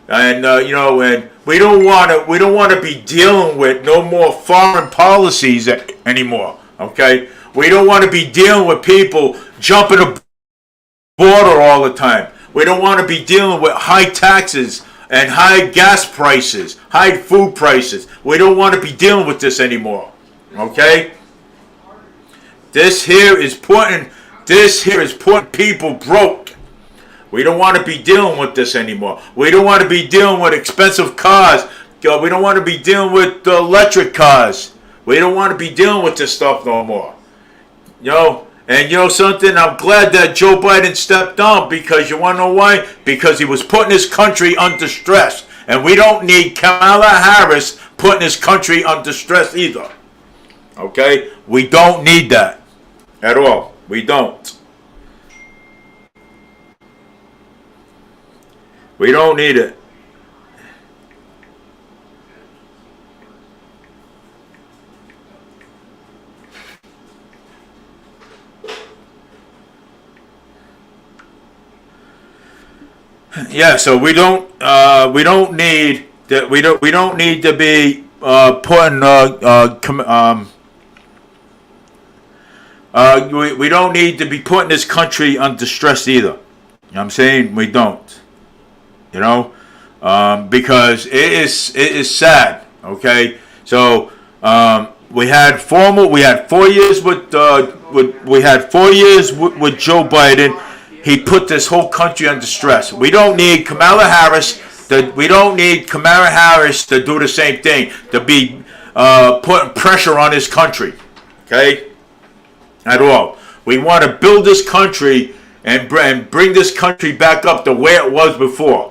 and and we don't want to be dealing with no more foreign policies anymore. Okay, we don't want to be dealing with people jumping the border all the time. We don't want to be dealing with high taxes and high gas prices, high food prices. We don't want to be dealing with this anymore. Okay, this here is putting This here is putting people broke. We don't want to be dealing with this anymore. We don't want to be dealing with expensive cars. We don't want to be dealing with electric cars. We don't want to be dealing with this stuff no more. You know, and you know something? I'm glad that Joe Biden stepped down, because you want to know why? Because he was putting his country under stress. And we don't need Kamala Harris putting his country under stress either. Okay? We don't need that at all. We don't. We don't need it. Yeah, so we don't need that. We don't need to be putting we don't need to be putting this country under stress either. You know what I'm saying? We don't. You know, because it is sad. Okay, so we had 4 years with Joe Biden. He put this whole country under stress. We don't need Kamala Harris. We don't need Kamala Harris to do the same thing, to be putting pressure on this country. Okay, at all. We want to build this country and bring this country back up the way it was before.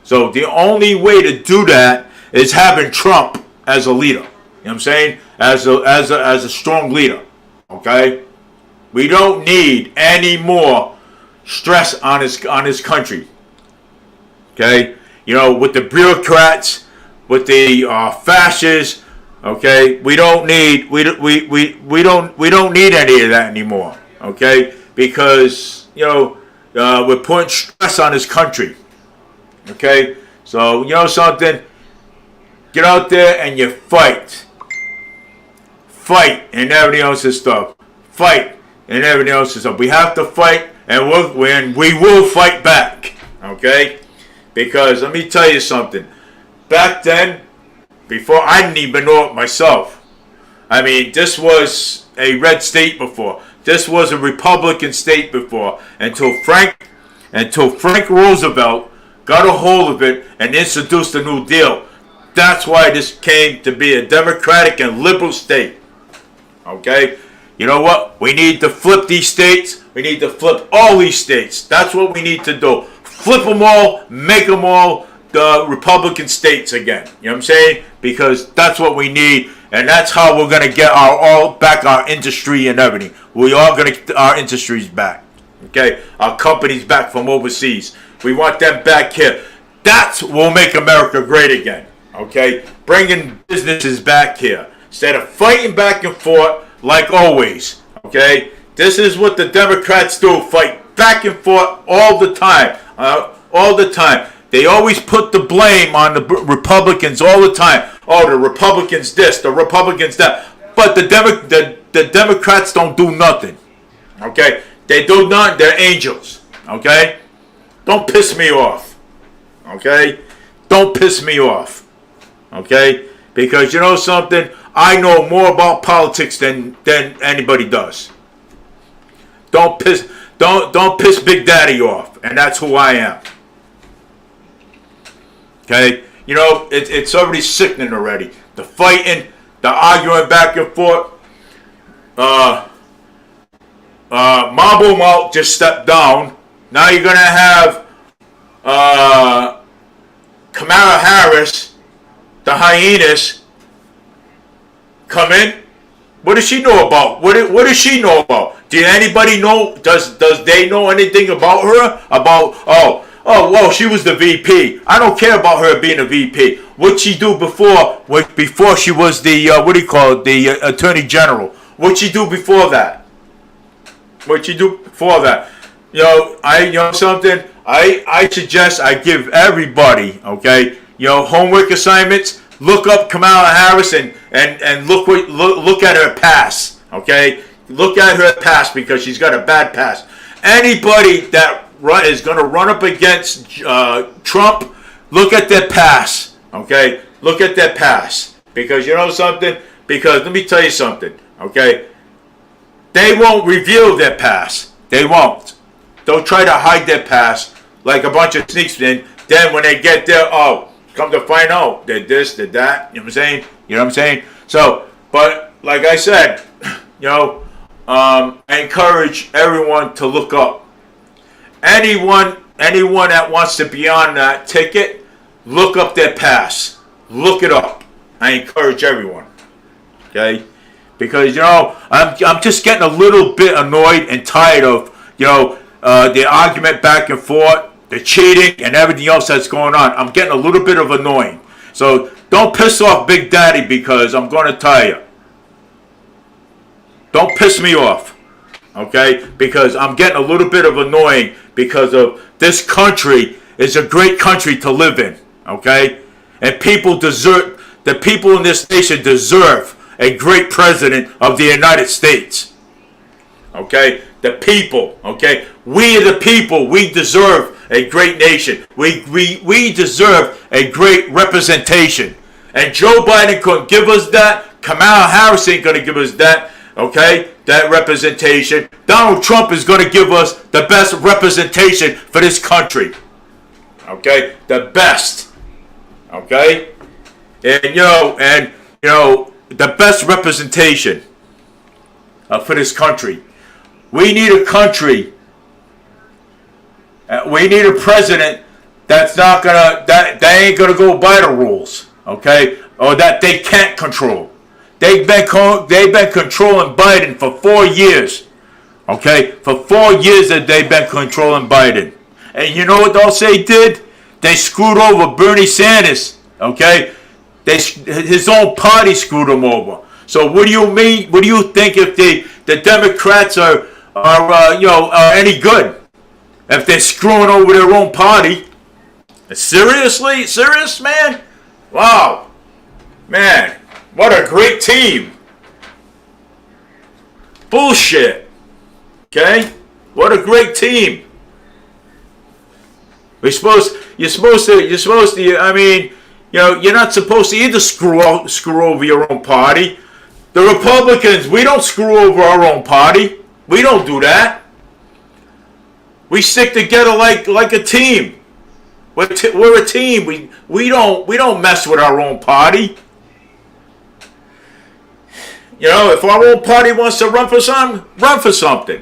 So the only way to do that is having Trump as a leader. You know what I'm saying? As a strong leader. Okay? We don't need any more stress on his country. Okay? You know, with the bureaucrats, with the fascists, okay? We don't need any of that anymore. Okay? Because, you know, we're putting stress on his country. Okay, so you know something? Get out there and you fight. Fight and everything else is stuff. Fight and everything else is stuff. We have to fight, and we will fight back. Okay, because let me tell you something. Back then, before, I didn't even know it myself. I mean, this was a red state before. This was a Republican state before, until Frank Roosevelt got a hold of it and introduced the New Deal. That's why this came to be a democratic and liberal state. Okay? You know what? We need to flip these states. We need to flip all these states. That's what we need to do. Flip them all, make them all the Republican states again. You know what I'm saying? Because that's what we need, and that's how we're going to get our industry and everything. We are going to get our industries back. Okay? Our companies back from overseas. We want them back here. That's what will make America great again. Okay? Bringing businesses back here. Instead of fighting back and forth like always. Okay? This is what the Democrats do. Fight back and forth all the time. All the time. They always put the blame on the Republicans all the time. Oh, the Republicans this, the Republicans that. But the Democrats don't do nothing. Okay? They do not. They're angels. Okay? Don't piss me off. Okay? Don't piss me off. Okay? Because you know something? I know more about politics than anybody does. Don't piss Big Daddy off. And that's who I am. Okay? You know, it's already sickening already. The fighting, the arguing back and forth. Mambo Malt just stepped down. Now you're going to have Kamala Harris, the hyenas, come in. What does she know about? What does she know about? Did anybody know? Does they know anything about her? About, well, she was the VP. I don't care about her being a VP. What'd she do before she was the, the Attorney General? What'd she do before that? What'd she do before that? You know something? I suggest I give everybody, okay, homework assignments. Look up Kamala Harris and look at her past, okay? Look at her past because she's got a bad past. Anybody that is going to run up against Trump, look at their past, okay? Look at their past. Because you know something? Because let me tell you something, okay? They won't reveal their past. They won't. They'll try to hide their past like a bunch of sneaks. Then when they get there, oh, come to find out, they're this, they're that. You know what I'm saying? You know what I'm saying? So, but like I said, I encourage everyone to look up. Anyone that wants to be on that ticket, look up their past. Look it up. I encourage everyone. Okay? Because, I'm just getting a little bit annoyed and tired of, the argument back and forth, the cheating, and everything else that's going on. I'm getting a little bit of annoying. So don't piss off Big Daddy, because I'm going to tell you. Don't piss me off. Okay? Because I'm getting a little bit of annoying because of this country is a great country to live in. Okay? And the people in this nation deserve a great president of the United States. Okay? The people. Okay? We are the people. We deserve a great nation. We deserve a great representation. And Joe Biden couldn't give us that. Kamala Harris ain't going to give us that. Okay? That representation. Donald Trump is going to give us the best representation for this country. Okay? The best. Okay? And the best representation for this country. We need a country. We need a president that's not gonna that ain't gonna go by the rules, okay? Or that they can't control. They've been controlling Biden for 4 years, okay? For 4 years that they've been controlling Biden, and you know what else they did? They screwed over Bernie Sanders, okay? His own party screwed him over. So what do you mean? What do you think if the Democrats are any good? If they're screwing over their own party? Seriously? Serious, man? Wow. Man, what a great team. Bullshit. Okay? What a great team. You're supposed to, I mean, you're not supposed to either screw over your own party. The Republicans, we don't screw over our own party. We don't do that. We stick together like a team. We're a team. We don't mess with our own party. If our own party wants to run for something.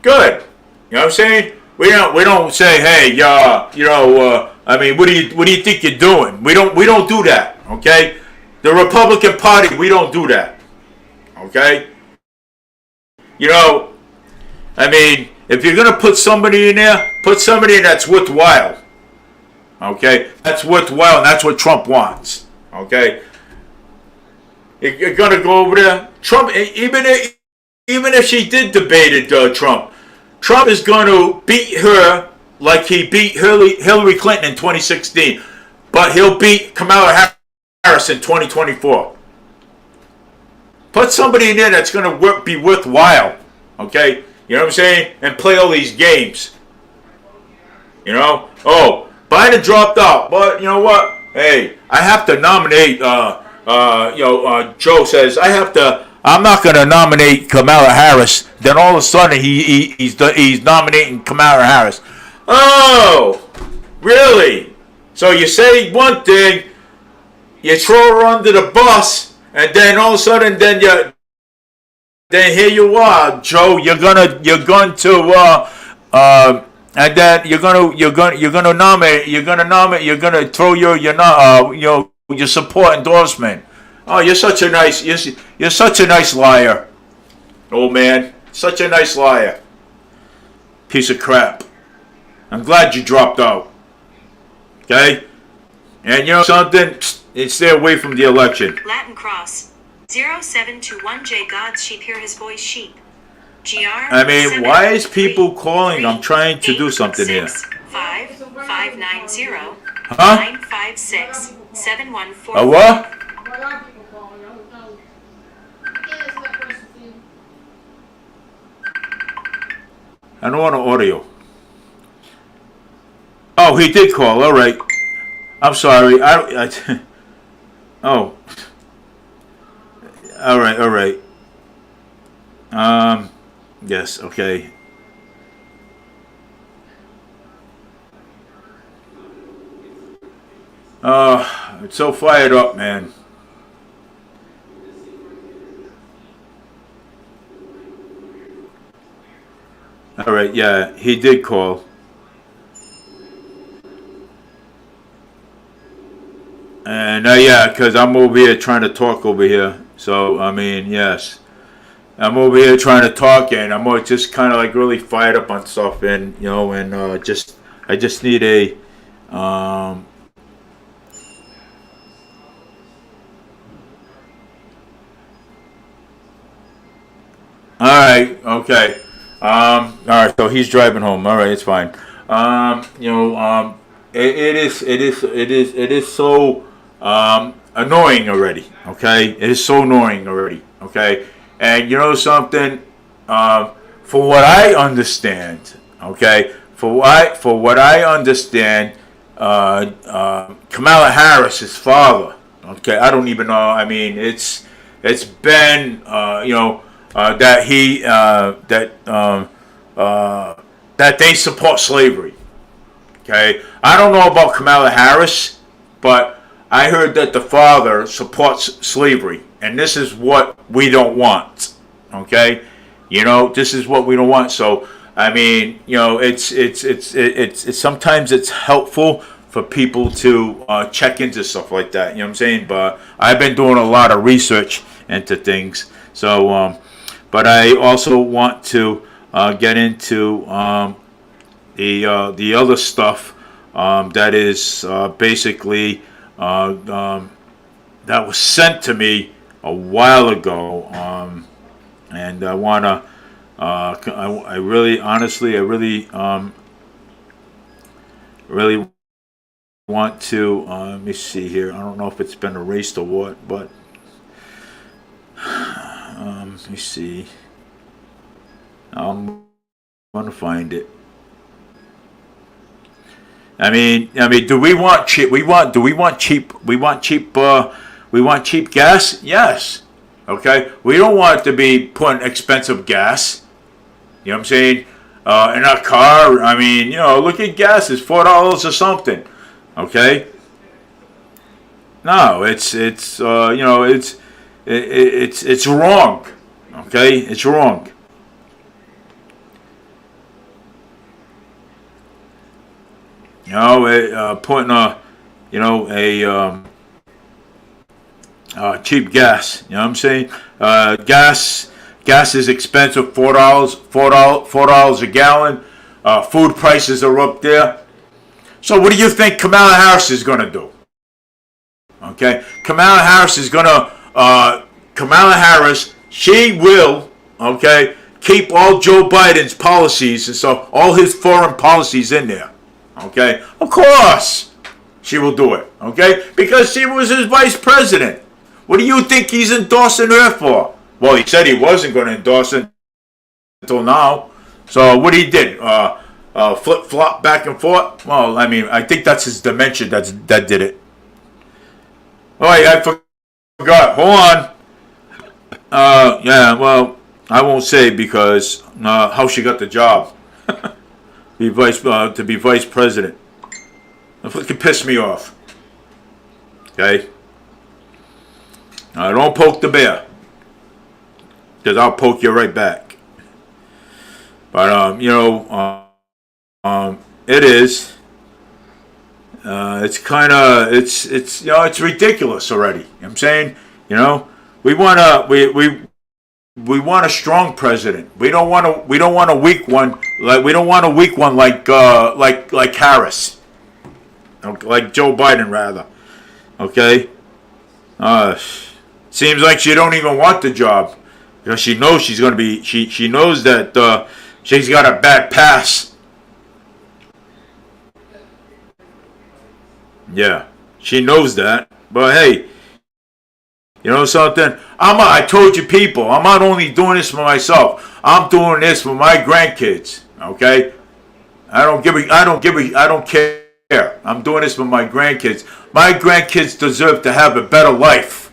Good. You know what I'm saying? We don't say, hey, I mean, what do you think you're doing? We don't do that. Okay? The Republican Party, we don't do that. Okay? I mean, if you're going to put somebody in there, put somebody in that's worthwhile. Okay? That's worthwhile, and that's what Trump wants. Okay? You're going to go over there. Trump, even if she did debate Trump is going to beat her like he beat Hillary Clinton in 2016. But he'll beat Kamala Harris in 2024. Put somebody in there that's going to be worthwhile. Okay? You know what I'm saying? And play all these games. Oh, Biden dropped out. But you know what? Hey, I have to nominate, Joe says, I'm not going to nominate Kamala Harris. Then all of a sudden he's nominating Kamala Harris. Oh, really? So you say one thing, you throw her under the bus, and then all of a sudden, then here you are, Joe. You're going to throw your support endorsement. Oh, you're such a nice liar, old man. Such a nice liar. Piece of crap. I'm glad you dropped out. Okay? And you know something? Stay away from the election. Latin Cross 0721J God's sheep hear his voice sheep. GR. I mean, why is people calling? I'm trying to do something here. 5590 huh? 956 714. A what? I don't want an audio. Oh, he did call. All right. I'm sorry. Oh. All right. Yes. Okay. It's so fired up, man. All right, yeah, he did call. And yeah, because I'm over here trying to talk over here. So, I mean, yes. I'm over here trying to talk, and I'm just kind of like really fired up on stuff, and you know, and I just need a all right, okay, all right, so he's driving home. All right, it's fine. You know, it is so annoying already. Okay, it is so annoying already. Okay. And you know something, for what I understand, okay, for what I understand, Kamala Harris's father, okay, I don't even know. I mean, it's been, you know, that he that they support slavery. Okay, I don't know about Kamala Harris, but I heard that the father supports slavery. And this is what we don't want, okay? You know, this is what we don't want. So, I mean, you know, it's sometimes it's helpful for people to check into stuff like that. You know what I'm saying? But I've been doing a lot of research into things. So, but I also want to get into the other stuff that is basically that was sent to me a while ago, and I wanna, I really, honestly, I really, really want to. Let me see here. I don't know if it's been erased or what, but let me see. I'm gonna find it. I mean, do we want cheap? We want cheap gas? Yes. Okay. We don't want to be putting expensive gas. You know what I'm saying? In our car. I mean, you know, look at gas. It's $4 or something. Okay. No, it's you know, it's wrong. Okay, it's wrong. You know, putting cheap gas. You know what I'm saying? Gas is expensive. $4 a gallon. Food prices are up there. So what do you think Kamala Harris is going to do? Okay, Kamala Harris, she will, okay, keep all Joe Biden's policies and so all his foreign policies in there. Okay, of course she will do it. Okay, because she was his vice president. What do you think he's endorsing her for? Well, he said he wasn't going to endorse it until now. So what he did, flip flop back and forth. Well, I mean, I think that's his dementia that did it. Oh, I forgot. Hold on. Yeah. Well, I won't say because how she got the job. To be vice president. It can piss me off. Okay. Don't poke the bear, because I'll poke you right back. But you know, it is. It's kind of it's you know, it's ridiculous already. You know what I'm saying, you know, we want a strong president. We don't want a weak one. We don't want a weak one like Harris, like Joe Biden rather. Okay. Seems like she don't even want the job because she knows she's going to be. She knows that she's got a bad pass. Yeah, she knows that. But hey, you know something? I told you people, I'm not only doing this for myself. I'm doing this for my grandkids. Okay? I don't care. I'm doing this for my grandkids. My grandkids deserve to have a better life.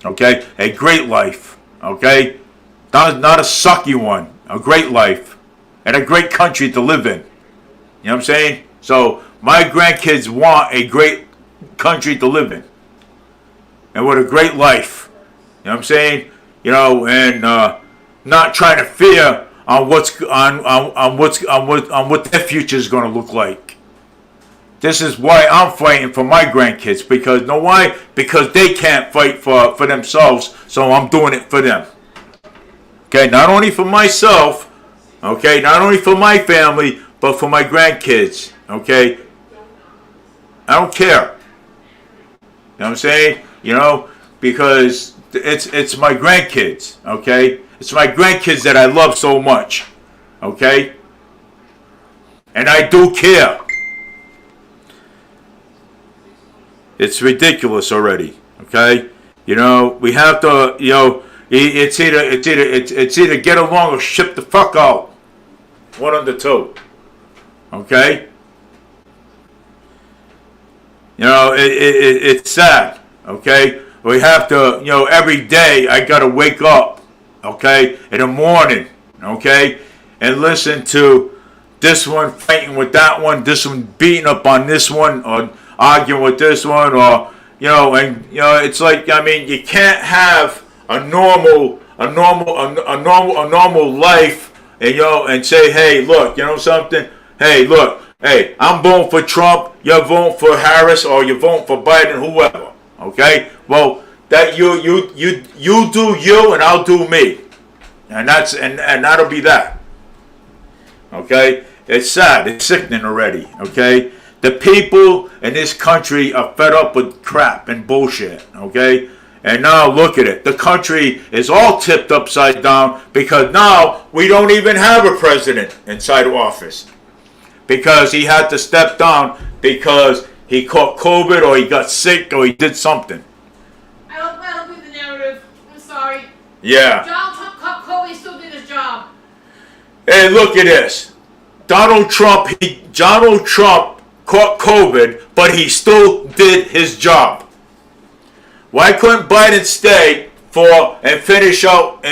Okay? A great life. Okay? Not a sucky one. A great life. And a great country to live in. You know what I'm saying? So my grandkids want a great country to live in. And what a great life. You know what I'm saying? You know, and not trying to fear on what their future is going to look like. This is why I'm fighting for my grandkids, because you know why? Because they can't fight for themselves, so I'm doing it for them. Okay, not only for myself, okay, not only for my family, but for my grandkids. Okay, I don't care. You know what I'm saying? You know, because it's my grandkids. Okay, it's my grandkids that I love so much. Okay, and I do care. It's ridiculous already. Okay, you know, we have to. You know, it's either get along or ship the fuck out. One of the two. Okay. You know, it's sad. Okay, we have to. You know, every day I gotta wake up. Okay, in the morning. Okay, and listen to this one fighting with that one. This one beating up on this one, or arguing with this one, or you know, and you know, it's like, I mean, you can't have a normal life, and you know, and say, hey, look, you know something, hey, look, hey, I'm voting for Trump, you're voting for Harris, or you're voting for Biden, whoever. Okay, well, that you do you, and I'll do me, and that's and that'll be that. Okay, it's sad, it's sickening already. Okay. The people in this country are fed up with crap and bullshit, okay? And now look at it. The country is all tipped upside down because now we don't even have a president inside office. Because he had to step down because he caught COVID or he got sick or he did something. I don't believe the narrative. I'm sorry. Yeah. Donald Trump caught COVID, still did his job. Hey, look at this. Donald Trump caught COVID, but he still did his job. Why couldn't Biden stay and finish out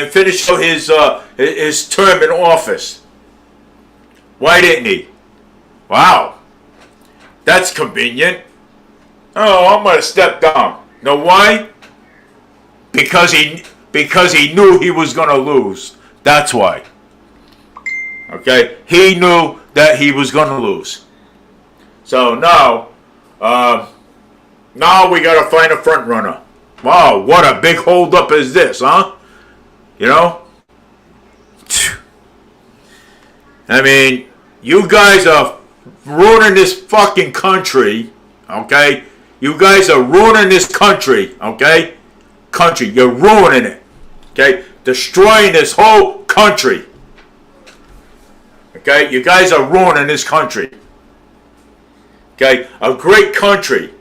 his term in office? Why didn't he? Wow, that's convenient. Oh, I'm gonna step down. Know why? Because he knew he was gonna lose. That's why. Okay, he knew that he was gonna lose. So now we gotta find a front runner. Wow, what a big holdup is this, huh? You know? I mean, you guys are ruining this fucking country, okay? You guys are ruining this country, okay? You're ruining it, okay? Destroying this whole country. Okay, you guys are ruining this country. Okay, a great country.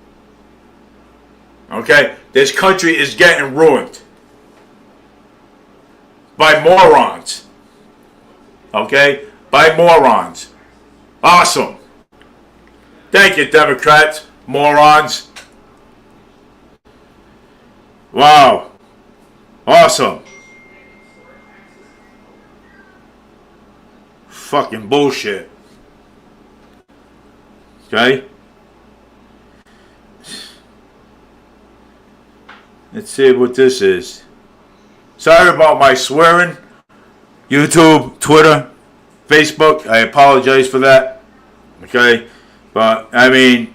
Okay, this country is getting ruined by morons. Okay, by morons. Awesome. Thank you, Democrats, morons. Wow. Awesome. Fucking bullshit. Okay? Let's see what this is. Sorry about my swearing. YouTube, Twitter, Facebook. I apologize for that. Okay? But, I mean,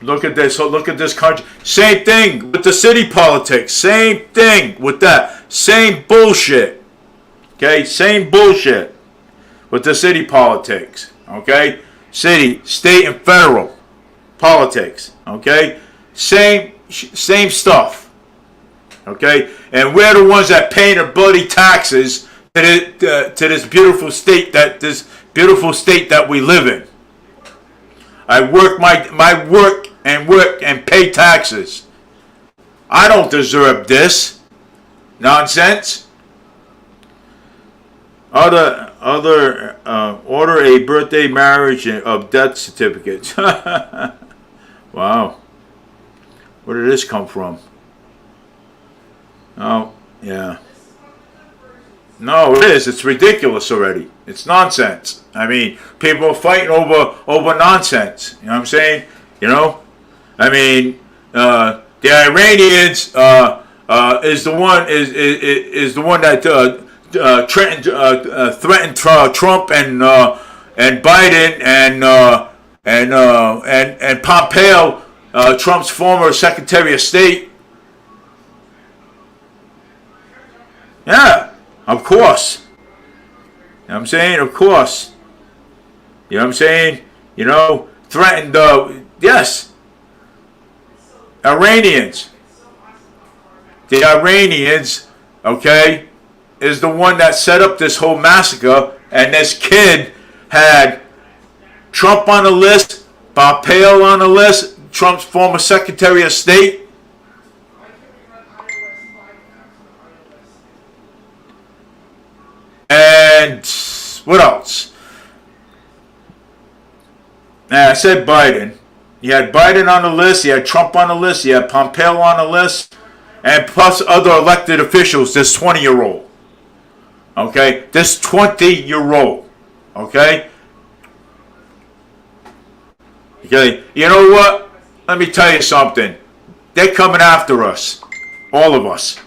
look at this. Look at this country. Same thing with the city politics. Same thing with that. Same bullshit. Okay? Same bullshit with the city politics. Okay? City, state, and federal politics. Okay? Same stuff. Okay? And we're the ones that pay the bloody taxes to this beautiful state that we live in. I work my work and pay taxes. I don't deserve this nonsense. Order a birthday, marriage, of death certificate. Wow. Where did this come from? Oh, yeah. No, it is. It's ridiculous already. It's nonsense. I mean, people are fighting over nonsense. You know what I'm saying? You know? I mean, the Iranians is the one that threatened Trump and Biden and Pompeo, Trump's former Secretary of State. Yeah, of course. You know what I'm saying? Of course. You know what I'm saying? You know, threatened, yes. Iranians. The Iranians, okay, is the one that set up this whole massacre, and this kid had Trump on the list, Pompeo on the list, Trump's former Secretary of State. And what else? Now, I said Biden. You had Biden on the list, you had Trump on the list, you had Pompeo on the list, and plus other elected officials, this 20-year-old. Okay? This 20-year-old. Okay? Okay? You know what? Let me tell you something. They're coming after us. All of us.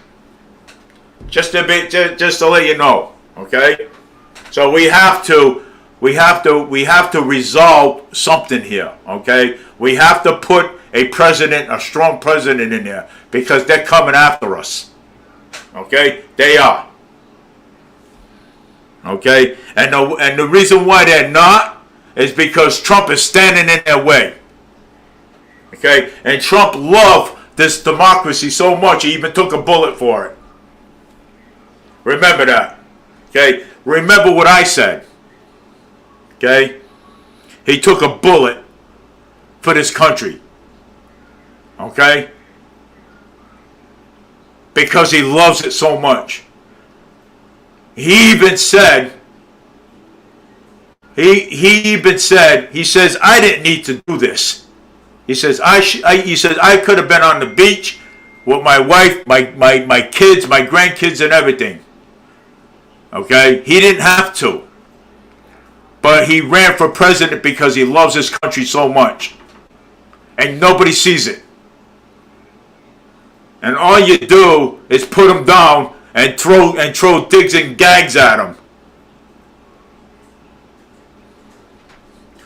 Just to let you know. Okay? So we have to resolve something here. Okay? We have to put a strong president in there, because they're coming after us. Okay? They are. Okay? And the reason why they're not is because Trump is standing in their way. Okay? And Trump loved this democracy so much, he even took a bullet for it. Remember that. Okay? Remember what I said. Okay? He took a bullet for this country. Okay? Because he loves it so much. He even said, he says, I didn't need to do this. He says, I could have been on the beach with my wife, my kids, my grandkids, and everything. Okay? He didn't have to. But he ran for president because he loves his country so much. And nobody sees it. And all you do is put him down and throw digs and gags at him.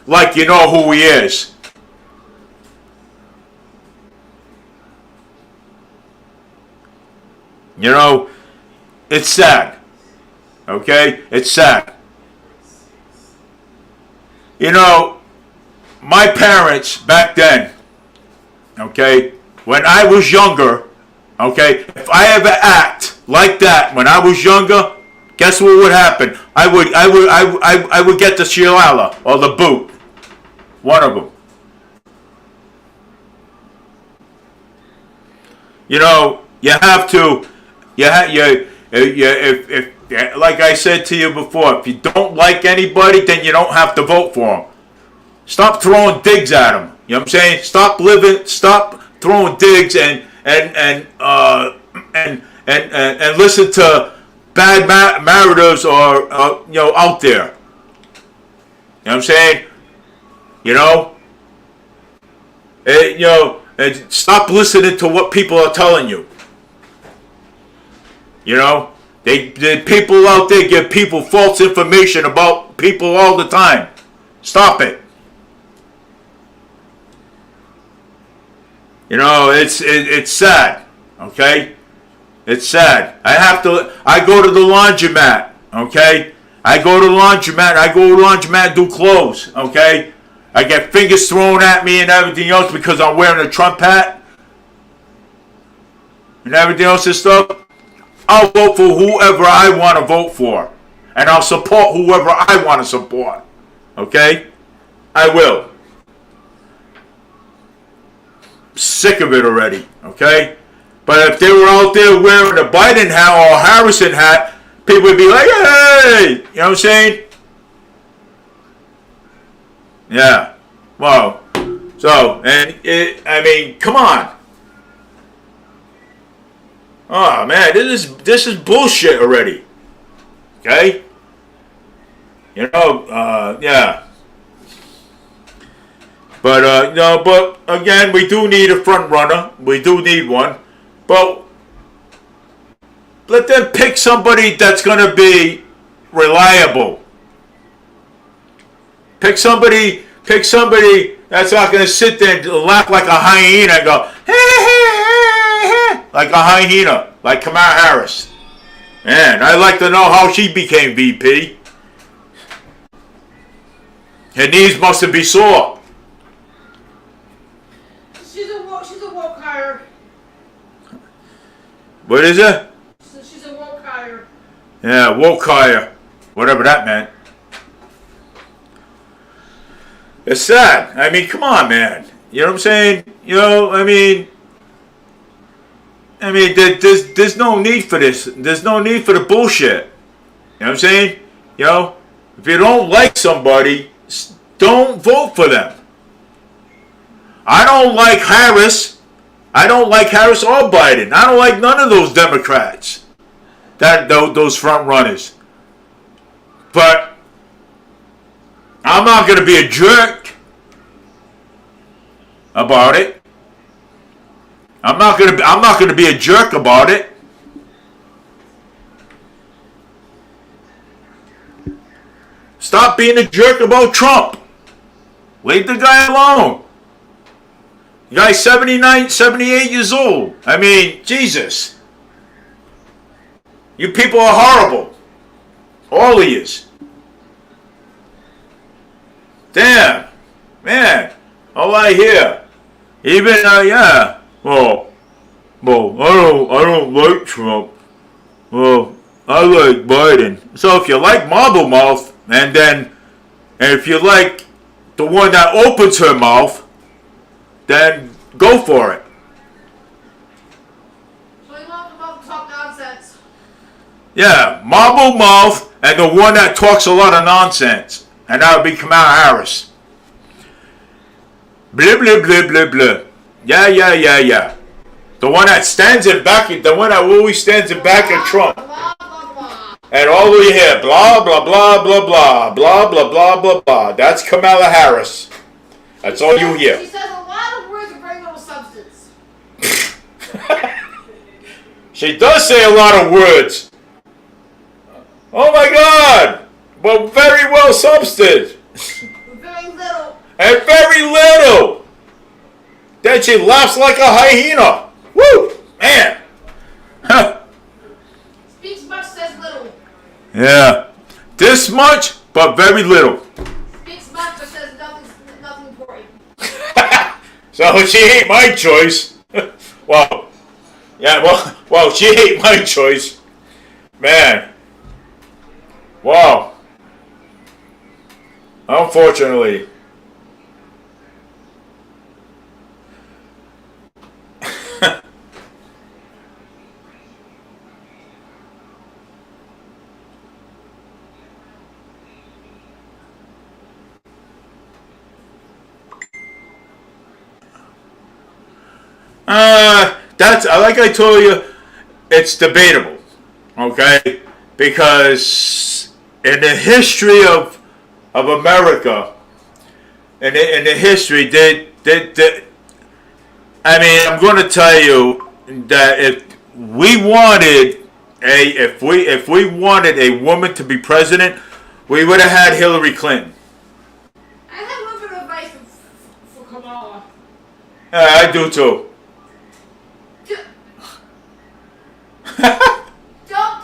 Like you know who he is. You know, it's sad. Okay? It's sad. You know, my parents back then, okay, when I was younger, okay, if I ever act like that when I was younger, guess what would happen? I would get the shillelagh or the boot. One of them. You know, you have to, if like I said to you before, if you don't like anybody, then you don't have to vote for them. Stop throwing digs at them. You know what I'm saying? Stop throwing digs and listen to bad narratives or out there. You know what I'm saying? You know? And stop listening to what people are telling you. You know? The people out there give people false information about people all the time. Stop it. You know, it's sad. Okay? It's sad. I go to the laundromat. Okay? I go to the laundromat and do clothes. Okay? I get fingers thrown at me and everything else because I'm wearing a Trump hat. And everything else and stuff. I'll vote for whoever I want to vote for. And I'll support whoever I want to support. Okay? I will. Sick of it already. Okay? But if they were out there wearing a Biden hat or a Harrison hat, people would be like, hey! You know what I'm saying? Yeah. Well, so, come on. Oh man, this is bullshit already. Okay? You know, yeah. But but again, we do need a front runner. We do need one. But let them pick somebody that's going to be reliable. Pick somebody that's not going to sit there and laugh like a hyena and go, like a hyena, like Kamala Harris. Man, I'd like to know how she became VP. Her knees must have been sore. She's a woke hire. What is it? She's a woke hire. Yeah, woke hire. Whatever that meant. It's sad. I mean, come on, man. You know what I'm saying? There's no need for this. There's no need for the bullshit. You know what I'm saying? If you don't like somebody, don't vote for them. I don't like Harris. I don't like Harris or Biden. I don't like none of those Democrats. Those front runners. But I'm not going to be a jerk about it. I'm not going to be a jerk about it. Stop being a jerk about Trump. Leave the guy alone. The guy's 79, 78 years old. I mean, Jesus. You people are horrible. All of yous. Damn. Man. All I hear. Even, yeah. Well, I don't like Trump. Well, I like Biden. So if you like Marble Mouth, and if you like the one that opens her mouth, then go for it. So you want to talk nonsense? Yeah, Marble Mouth and the one that talks a lot of nonsense. And that would be Kamala Harris. Blah, blah, blah, blah, blah. Yeah. The one that stands in back, the one that always stands in back of Trump. Blah, blah, blah. And all we hear, blah, blah, blah, blah, blah, blah, blah, blah, blah, blah. That's Kamala Harris. That's all you hear. She says a lot of words with very little substance. She does say a lot of words. Oh my God! But very well substance. Very little. And very little. Then she laughs like a hyena. Woo! Man. Huh. Speaks much, says little. Yeah. This much, but very little. Speaks much, but says nothing important. So she ain't my choice. Well, yeah, well, she ain't my choice. Man. Wow. Unfortunately. That's like I told you, it's debatable, okay? Because in the history of America, in the history, I'm going to tell you that if we wanted a woman to be president, we would have had Hillary Clinton. I have a little bit of advice for Kamala. Yeah, I do too. Don't.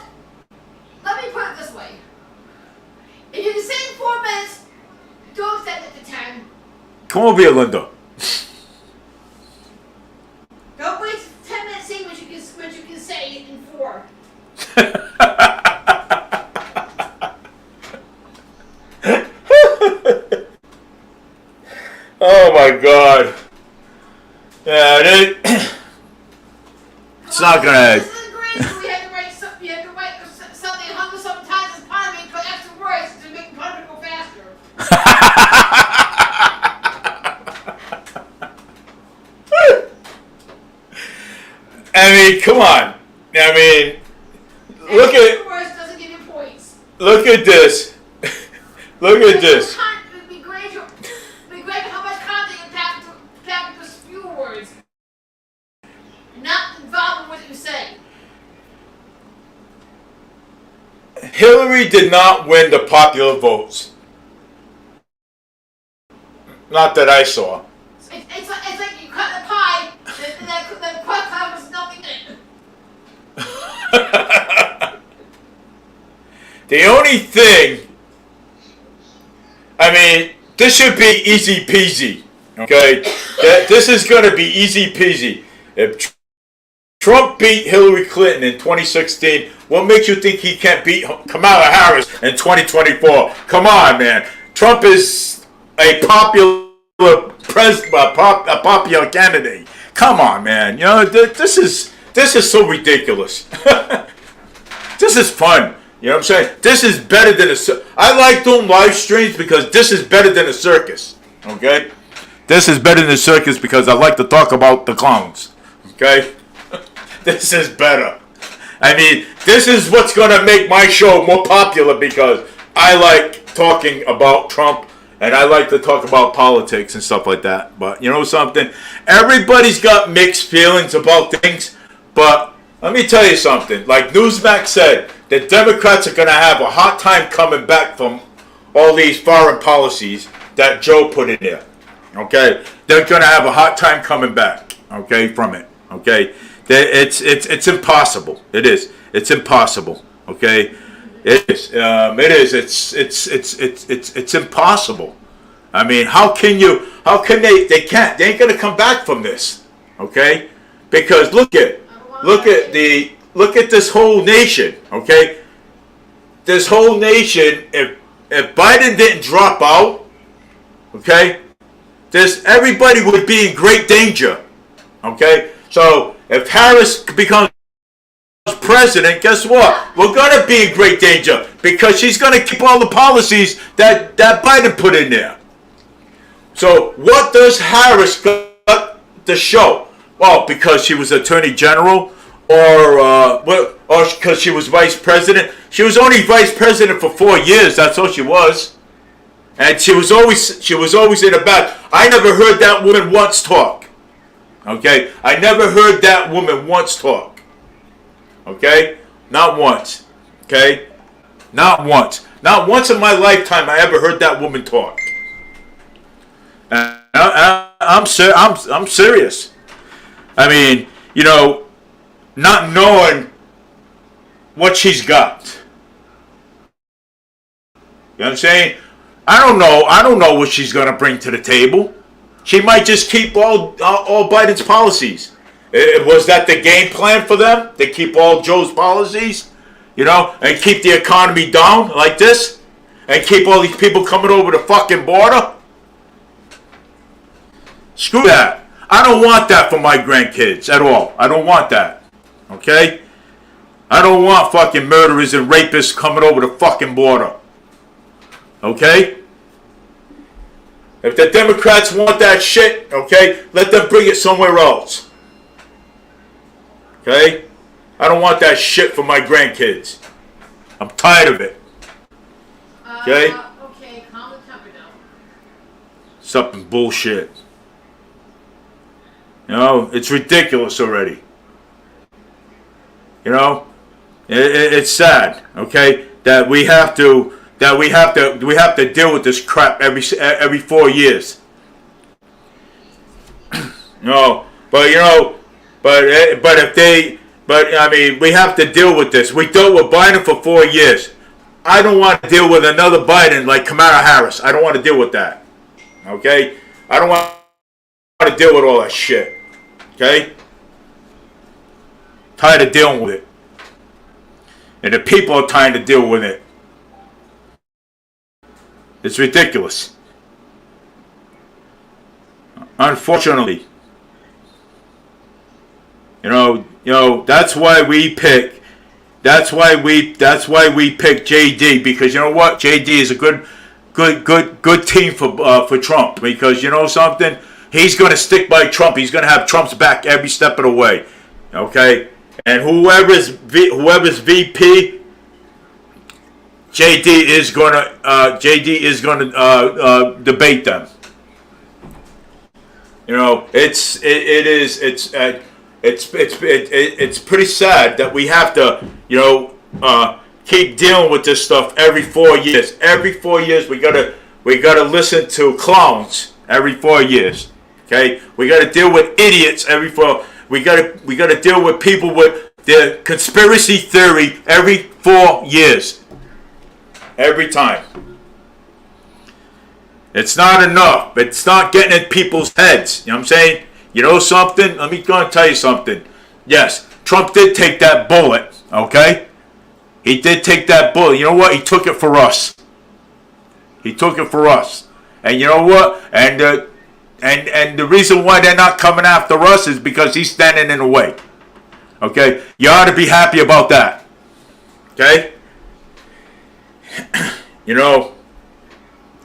Let me put it this way. If you can sing 4 minutes, don't send it to 10. Come over here, Linda. Don't waste 10 minutes saying what you can say in 4. Oh my God. Yeah, it's not gonna. This is great. We had to write something 100-something times as part of it, put extra words to make it go faster. I mean, come on. I mean, look at. Words doesn't give you points. Look at this. Look at this. It'd be great how much content you Hillary did not win the popular votes. Not that I saw. It's like you cut the pie, and the crust has nothing in it. The only thing, I mean, this should be easy peasy, okay? This is going to be easy peasy. If Trump beat Hillary Clinton in 2016, what makes you think he can't beat Kamala Harris in 2024? Come on, man. Trump is a popular a popular candidate. Come on, man. You know, this is so ridiculous. This is fun. You know what I'm saying? This is better than I like doing live streams because this is better than a circus. Okay? This is better than a circus because I like to talk about the clowns. Okay? This is better. I mean, this is what's going to make my show more popular because I like talking about Trump and I like to talk about politics and stuff like that. But you know something? Everybody's got mixed feelings about things. But let me tell you something. Like Newsmax said, the Democrats are going to have a hard time coming back from all these foreign policies that Joe put in there. Okay? They're going to have a hard time coming back. Okay? From it. Okay? It's impossible. It is. It's impossible. Okay? It is. It's impossible. I mean, how can they can't. They ain't going to come back from this. Okay? Because look at this whole nation, okay? This whole nation, if Biden didn't drop out, okay, everybody would be in great danger, okay? So if Harris becomes president, guess what? We're going to be in great danger because she's going to keep all the policies that Biden put in there. So what does Harris got to show? Well, because she was Attorney General, or because she was Vice President. She was only Vice President for 4 years. That's all she was, and she was always in the back. I never heard that woman once talk. Okay, I never heard that woman once talk. Okay, not once. Okay, not once. Not once in my lifetime I ever heard that woman talk. And I'm serious. I mean, you know, not knowing what she's got. You know what I'm saying? I don't know what she's going to bring to the table. She might just keep all Biden's policies. Was that the game plan for them? They keep all Joe's policies, you know, and keep the economy down like this? And keep all these people coming over the fucking border? Screw that. I don't want that for my grandkids at all. I don't want that. Okay? I don't want fucking murderers and rapists coming over the fucking border. Okay? If the Democrats want that shit, okay, let them bring it somewhere else. Okay? I don't want that shit for my grandkids. I'm tired of it. Okay? Okay, calm the temper down. Something bullshit. You know, it's ridiculous already. You know, it's sad. Okay, that we have to deal with this crap every 4 years. No, but I mean, we have to deal with this. We dealt with Biden for 4 years. I don't want to deal with another Biden like Kamala Harris. I don't want to deal with that. Okay, I don't want to deal with all that shit. Okay? Tired of dealing with it. And the people are tired to deal with it. It's ridiculous. Unfortunately. You know, that's why we pick JD, because you know what? JD is a good team for Trump, because you know something? He's going to stick by Trump. He's going to have Trump's back every step of the way. Okay? And whoever's VP, JD is going to debate them. You know, it's pretty sad that we have to, you know, keep dealing with this stuff every 4 years. Every 4 years we gotta listen to clowns every 4 years. Okay, we gotta deal with idiots every 4. We gotta deal with people with their conspiracy theory every 4 years. Every time. It's not enough. It's not getting in people's heads. You know what I'm saying? You know something? Let me go and tell you something. Yes, Trump did take that bullet. Okay, he did take that bullet. You know what? He took it for us. He took it for us. And you know what? And the reason why they're not coming after us is because he's standing in the way. Okay? You ought to be happy about that. Okay? You know,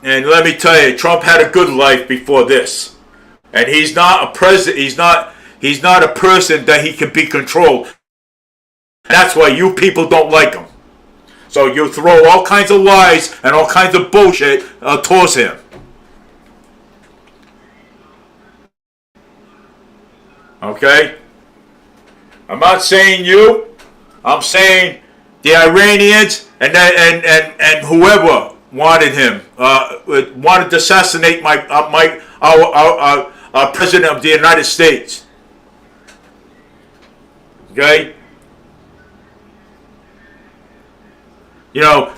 and let me tell you, Trump had a good life before this. And he's not a president, he's not a person that he can be controlled. That's why you people don't like him. So you throw all kinds of lies and all kinds of bullshit towards him. Okay? I'm not saying you. I'm saying the Iranians and whoever wanted him, wanted to assassinate our president of the United States. Okay? You know,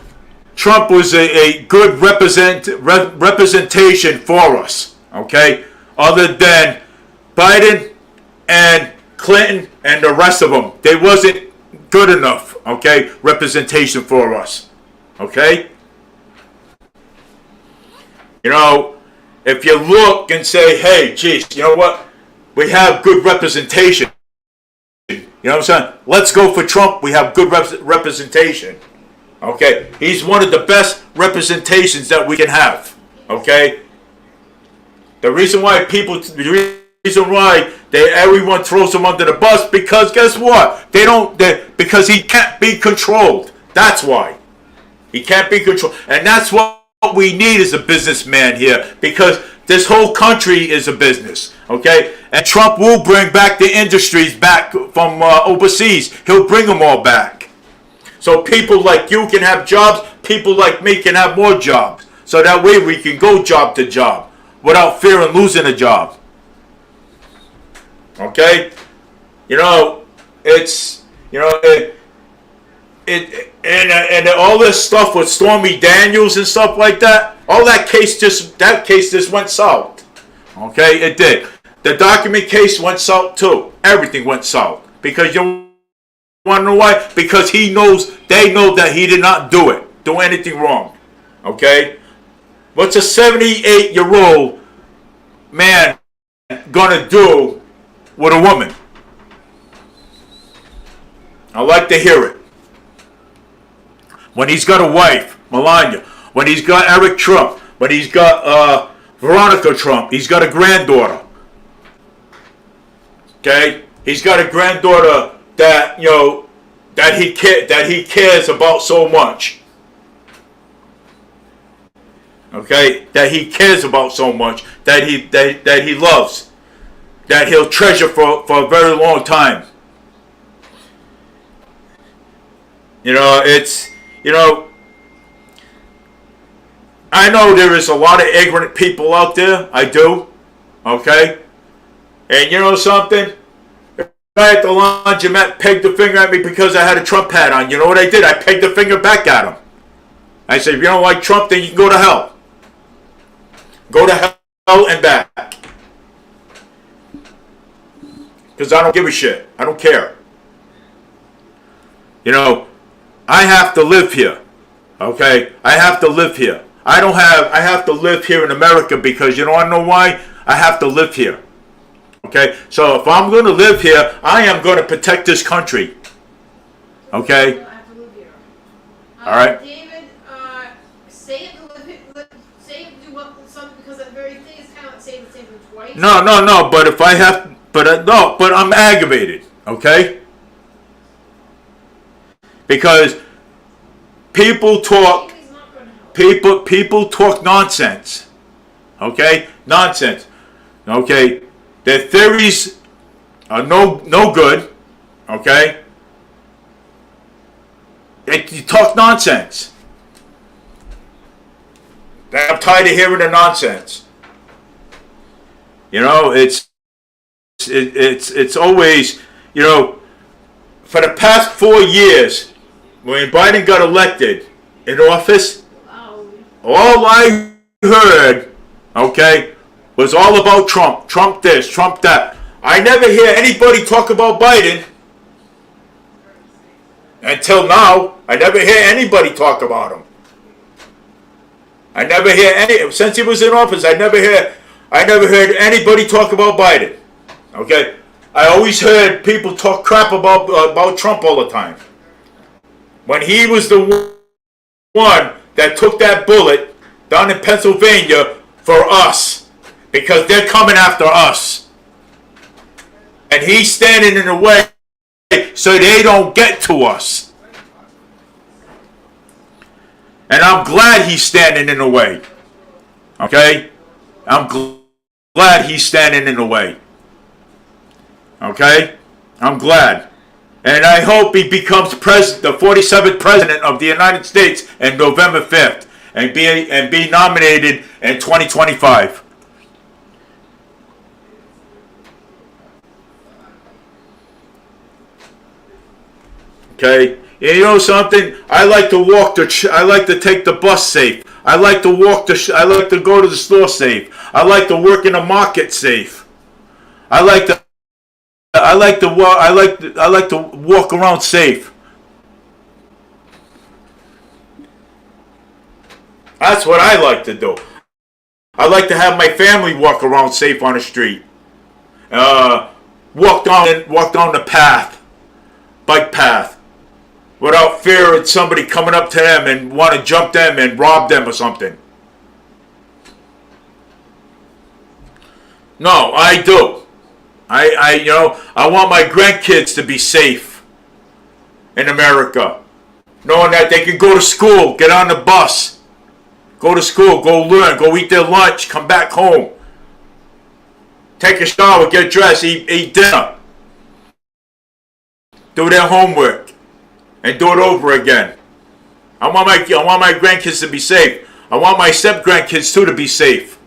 Trump was a good representation for us. Okay? Other than Biden and Clinton and the rest of them, they wasn't good enough, okay, representation for us, okay? You know, if you look and say, hey, geez, you know what, we have good representation, you know what I'm saying, let's go for Trump, we have good representation, okay? He's one of the best representations that we can have, okay? The reason why everyone throws him under the bus, because guess what? Because he can't be controlled. That's why. He can't be controlled. And that's what we need as a businessman here, because this whole country is a business. Okay? And Trump will bring back the industries back from overseas. He'll bring them all back. So people like you can have jobs, people like me can have more jobs. So that way we can go job to job without fearing losing a job. Okay, you know, it's, you know, and all this stuff with Stormy Daniels and stuff like that, all that case just went south. Okay, it did. The document case went south too. Everything went south, because you want to know why? Because they know that he did not do anything wrong. Okay, what's a 78-year-old man gonna do with a woman? I like to hear it. When he's got a wife, Melania, when he's got Eric Trump, when he's got Veronica Trump, he's got a granddaughter. Okay, he's got a granddaughter that, you know, that he cares about so much. Okay, that he cares about so much, that he loves, that he'll treasure for a very long time. You know, it's, you know, I know there is a lot of ignorant people out there. I do. Okay? And you know something? The guy at the laundromat pegged the finger at me because I had a Trump hat on. You know what I did? I pegged the finger back at him. I said, if you don't like Trump, then you can go to hell. Go to hell and back. Because I don't give a shit. I don't care. You know, I have to live here. Okay? I have to live here. I have to live here in America because, you know, I know why? I have to live here. Okay? So if I'm going to live here, I am going to protect this country. Okay? I have to live here. All right? David, say it to do something, because that very thing is kind of like saying the same thing twice. No, but if I have, but I'm aggravated. Okay? Because people talk nonsense. Okay? Nonsense. Okay? Their theories are no good. Okay? You talk nonsense. I'm tired of hearing the nonsense. You know, it's always, you know, for the past 4 years, when Biden got elected in office, all I heard, okay, was all about Trump. Trump this, Trump that. I never hear anybody talk about Biden. Until now, I never hear anybody talk about him. I never hear any, since he was in office, I never heard anybody talk about Biden. Okay? I always heard people talk crap about Trump all the time. When he was the one that took that bullet down in Pennsylvania for us, because they're coming after us. And he's standing in the way so they don't get to us. And I'm glad he's standing in the way. Okay? I'm glad he's standing in the way. Okay? I'm glad. And I hope he becomes the 47th president of the United States on November 5th and be nominated in 2025. Okay? You know something? I like to I like to take the bus safe. I like to I like to go to the store safe. I like to work in the market safe. I like to walk around safe. That's what I like to do. I like to have my family walk around safe on the street. Walk down the path, bike path, without fear of somebody coming up to them and want to jump them and rob them or something. No, I do. I want my grandkids to be safe in America, knowing that they can go to school, get on the bus, go to school, go learn, go eat their lunch, come back home, take a shower, get dressed, eat dinner, do their homework, and do it over again. I want my grandkids to be safe. I want my step-grandkids too to be safe.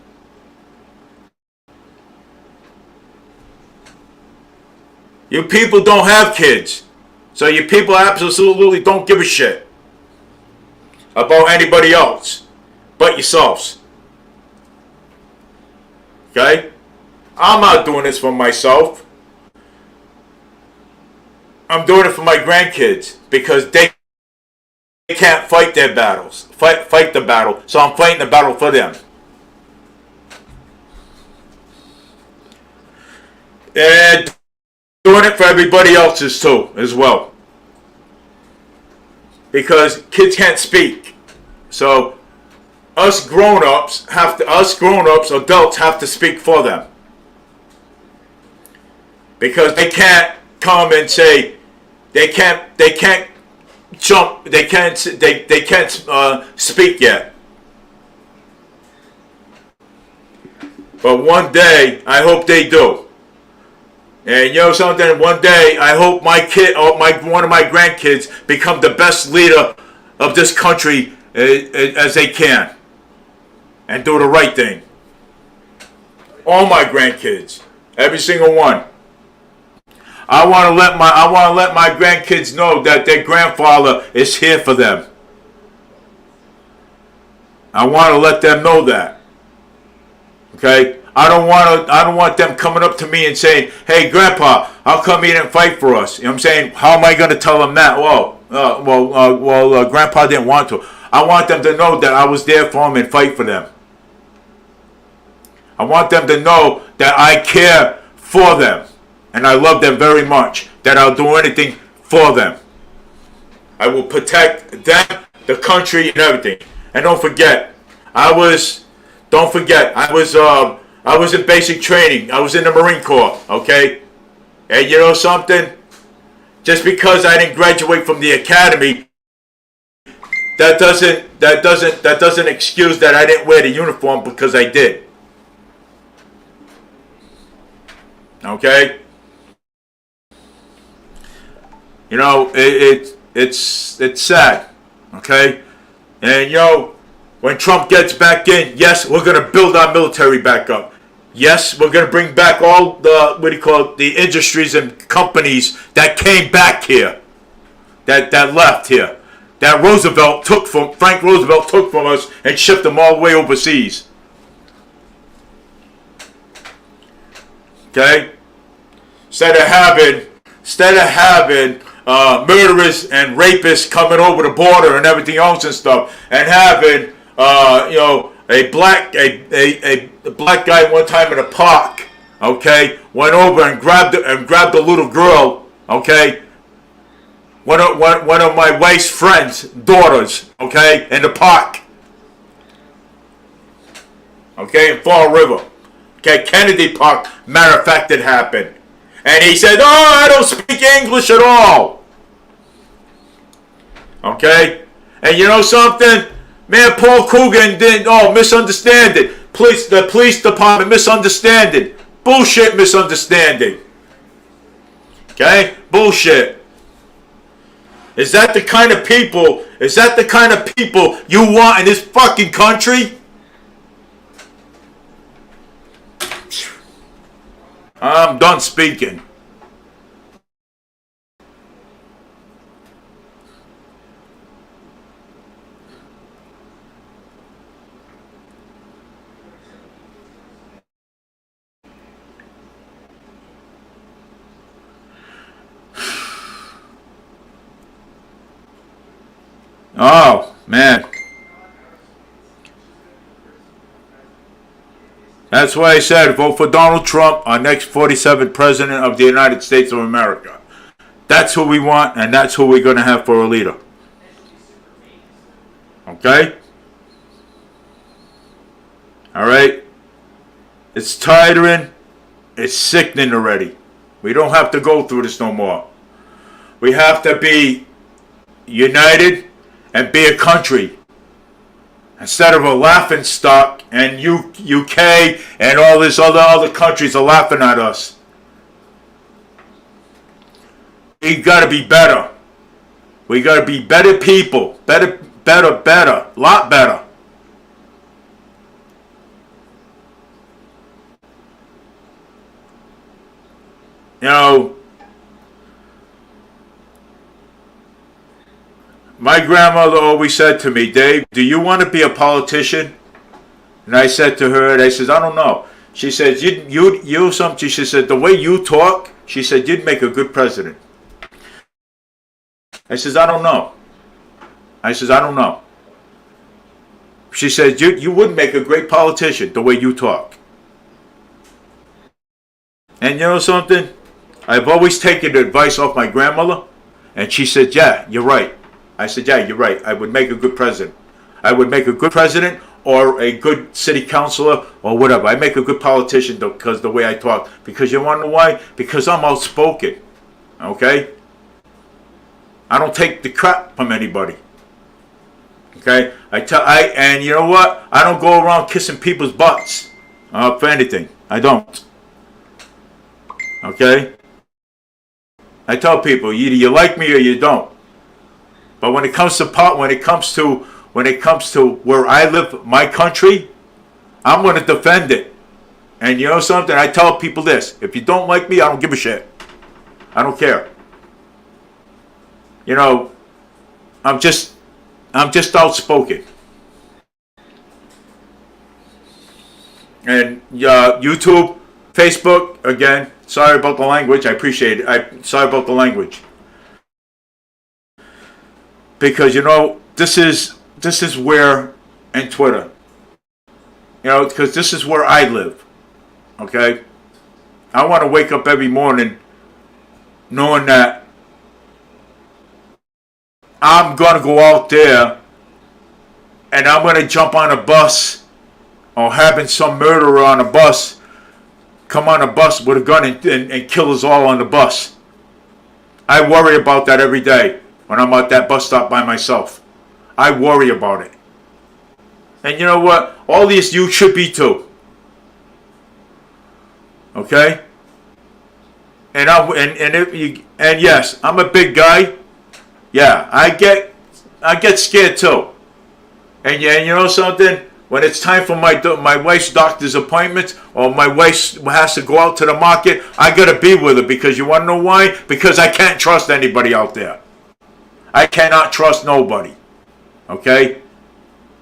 You people don't have kids. So you people absolutely don't give a shit about anybody else but yourselves. Okay? I'm not doing this for myself. I'm doing it for my grandkids because they can't fight their battles. Fight the battle. So I'm fighting the battle for them. And doing it for everybody else's too, as well. Because kids can't speak. So us grown-ups, adults have to speak for them. Because they can't come and say, they can't jump, they can't speak yet. But one day, I hope they do. And you know something? One day, I hope my kid, or one of my grandkids, become the best leader of this country as they can, and do the right thing. All my grandkids, every single one. I want to let my grandkids know that their grandfather is here for them. I want to let them know that. Okay? I don't want them coming up to me and saying, "Hey, Grandpa, how come you didn't fight for us?" You know what I'm saying? How am I going to tell them that? Grandpa didn't want to. I want them to know that I was there for them and fight for them. I want them to know that I care for them and I love them very much. That I'll do anything for them. I will protect them, the country, and everything. And don't forget, I was in basic training. I was in the Marine Corps, okay? And you know something? Just because I didn't graduate from the academy, that doesn't excuse that I didn't wear the uniform, because I did. Okay? You know, it's sad, okay? And, when Trump gets back in, yes, we're going to build our military back up. Yes, we're going to bring back all the, the industries and companies that came back here, that left here, that Frank Roosevelt took from us and shipped them all the way overseas. Okay? Instead of having murderers and rapists coming over the border and everything else and stuff, and having a black guy one time in a park, okay, went over and grabbed a little girl, okay, one of my wife's friends' daughters, okay, in the park, okay, in Fall River, okay, Kennedy Park. Matter of fact, it happened, and he said, "Oh, I don't speak English at all." Okay, and you know something? Man, Paul Coogan misunderstand it. The police department misunderstanding. Bullshit misunderstanding. Okay? Bullshit. Is that the kind of people you want in this fucking country? I'm done speaking. Oh, man. That's why I said vote for Donald Trump, our next 47th President of the United States of America. That's who we want, and that's who we're going to have for a leader. Okay? Alright? It's tiring. It's sickening already. We don't have to go through this no more. We have to be united and be a country instead of a laughing stock, and UK and all these other countries are laughing at us. We gotta be better. We gotta be better people. Better. Lot better. My grandmother always said to me, "Dave, do you want to be a politician?" And I said to her, and I says, "I don't know." She says, "You something." She said, "The way you talk," she said, "you'd make a good president." I says, "I don't know." I says, "I don't know." She said, "You would make a great politician, the way you talk." And you know something? I've always taken the advice off my grandmother, and she said, "Yeah, you're right." I said, "Yeah, you're right. I would make a good president. I would make a good president or a good city councilor or whatever. I make a good politician because the way I talk. Because you want to know why? Because I'm outspoken. Okay? I don't take the crap from anybody. Okay? And you know what? I don't go around kissing people's butts for anything. I don't. Okay? I tell people, either you like me or you don't. But when it comes to where I live, my country, I'm going to defend it. And you know something? I tell people this: if you don't like me, I don't give a shit. I don't care. I'm just outspoken. And YouTube, Facebook, again, sorry about the language. I appreciate it. Sorry about the language. Because this is where, and Twitter, because this is where I live. Okay, I want to wake up every morning knowing that I'm gonna go out there and I'm gonna jump on a bus, or having some murderer on a bus come on a bus with a gun and kill us all on the bus. I worry about that every day. When I'm at that bus stop by myself, I worry about it. And you know what? All these you should be too. Okay? And yes, I'm a big guy. Yeah, I get scared too. And yeah, you know something? When it's time for my wife's doctor's appointments, or my wife has to go out to the market, I gotta be with her, because you wanna know why? Because I can't trust anybody out there. I cannot trust nobody. Okay?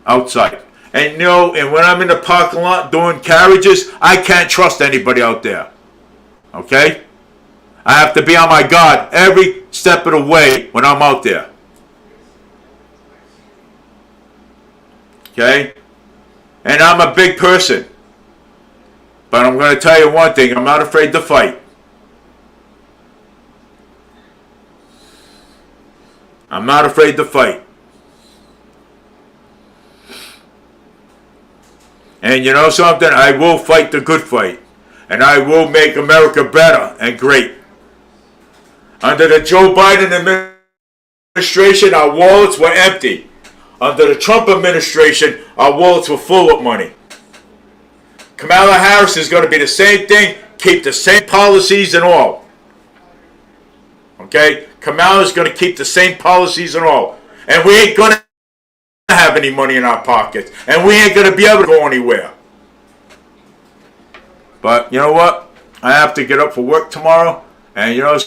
Outside. And you know, and when I'm in the parking lot doing carriages, I can't trust anybody out there. Okay? I have to be on my guard every step of the way when I'm out there. Okay? And I'm a big person. But I'm going to tell you one thing, I'm not afraid to fight. I'm not afraid to fight. And you know something? I will fight the good fight. And I will make America better and great. Under the Joe Biden administration, our wallets were empty. Under the Trump administration, our wallets were full of money. Kamala Harris is going to be the same thing, keep the same policies and all. Okay? Kamala is going to keep the same policies and all. And we ain't going to have any money in our pockets. And we ain't going to be able to go anywhere. But you know what? I have to get up for work tomorrow. And you know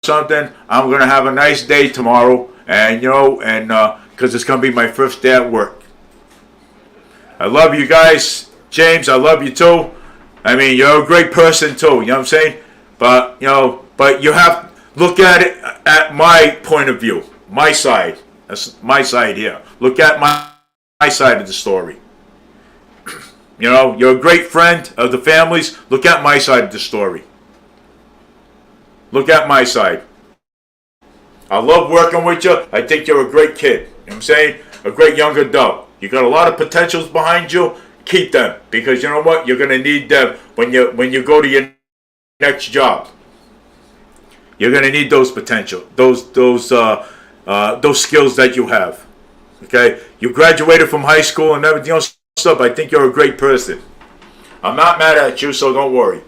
something? I'm going to have a nice day tomorrow. And you know, and because it's going to be my first day at work. I love you guys. James, I love you too. I mean, you're a great person too. You know what I'm saying? But, you know, but you have to look at it at my point of view. My side. That's my side here. Look at my side of the story. You know, you're a great friend of the families. Look at my side of the story. Look at my side. I love working with you. I think you're a great kid. You know what I'm saying? A great young adult. You got a lot of potentials behind you. Keep them, because you know what? You're gonna need them when you go to your next job. You're gonna need those potential, those skills that you have. Okay, you graduated from high school and everything else stuff. I think you're a great person. I'm not mad at you, so don't worry.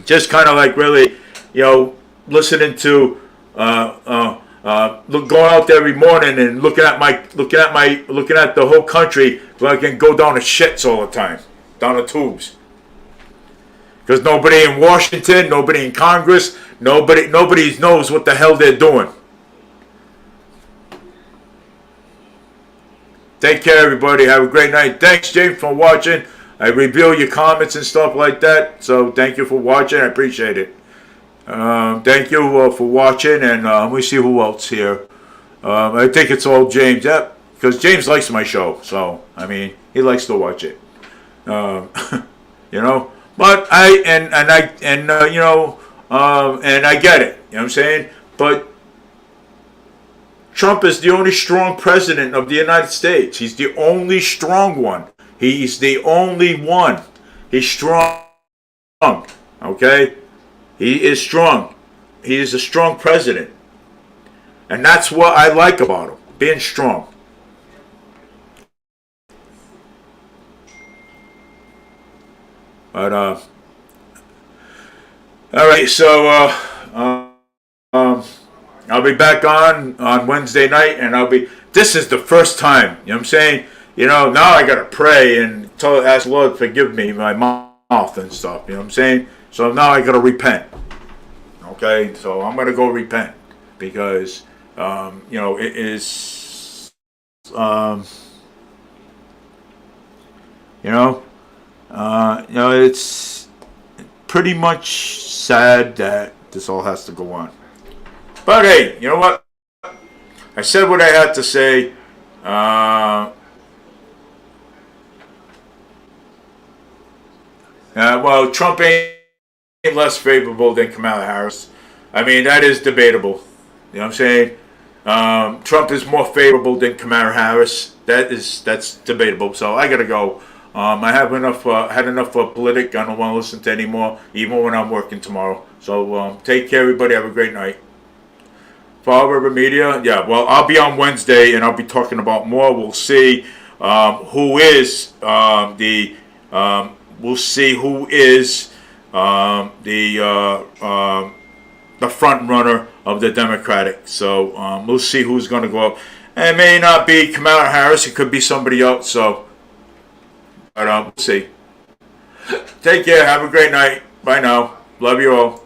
Just kind of like really, you know, listening to going out there every morning and looking at the whole country, like, and go down the shits all the time, down the tubes. Because nobody in Washington, nobody in Congress, nobody knows what the hell they're doing. Take care, everybody. Have a great night. Thanks, James, for watching. I review your comments and stuff like that. So thank you for watching. I appreciate it. Thank you for watching. And let me see who else here. I think it's all James. Yep. Because James likes my show. So, I mean, he likes to watch it. You know. But I get it. You know what I'm saying? But Trump is the only strong president of the United States. He's the only strong one. He's the only one. He's strong. Okay? He is strong. He is a strong president. And that's what I like about him. Being strong. But, alright, so, I'll be back on Wednesday night, and this is the first time, you know what I'm saying? You know, now I gotta pray and ask the Lord to forgive me, my mouth and stuff, you know what I'm saying? So now I gotta repent. Okay, so I'm gonna go repent, because, you know, it is, it's pretty much sad that this all has to go on. But hey, you know what? I said what I had to say. Well, Trump ain't less favorable than Kamala Harris. I mean, that is debatable. You know what I'm saying? Trump is more favorable than Kamala Harris. That's debatable. So I gotta go. I have enough. Had enough of politic. I don't want to listen to anymore, even when I'm working tomorrow. So take care, everybody. Have a great night. Fall River Media. Yeah. Well, I'll be on Wednesday, and I'll be talking about more. We'll see who is the. We'll see who is the the front runner of the Democratic. So we'll see who's going to go up. And it may not be Kamala Harris. It could be somebody else. So, but we'll see. Take care. Have a great night. Bye now. Love you all.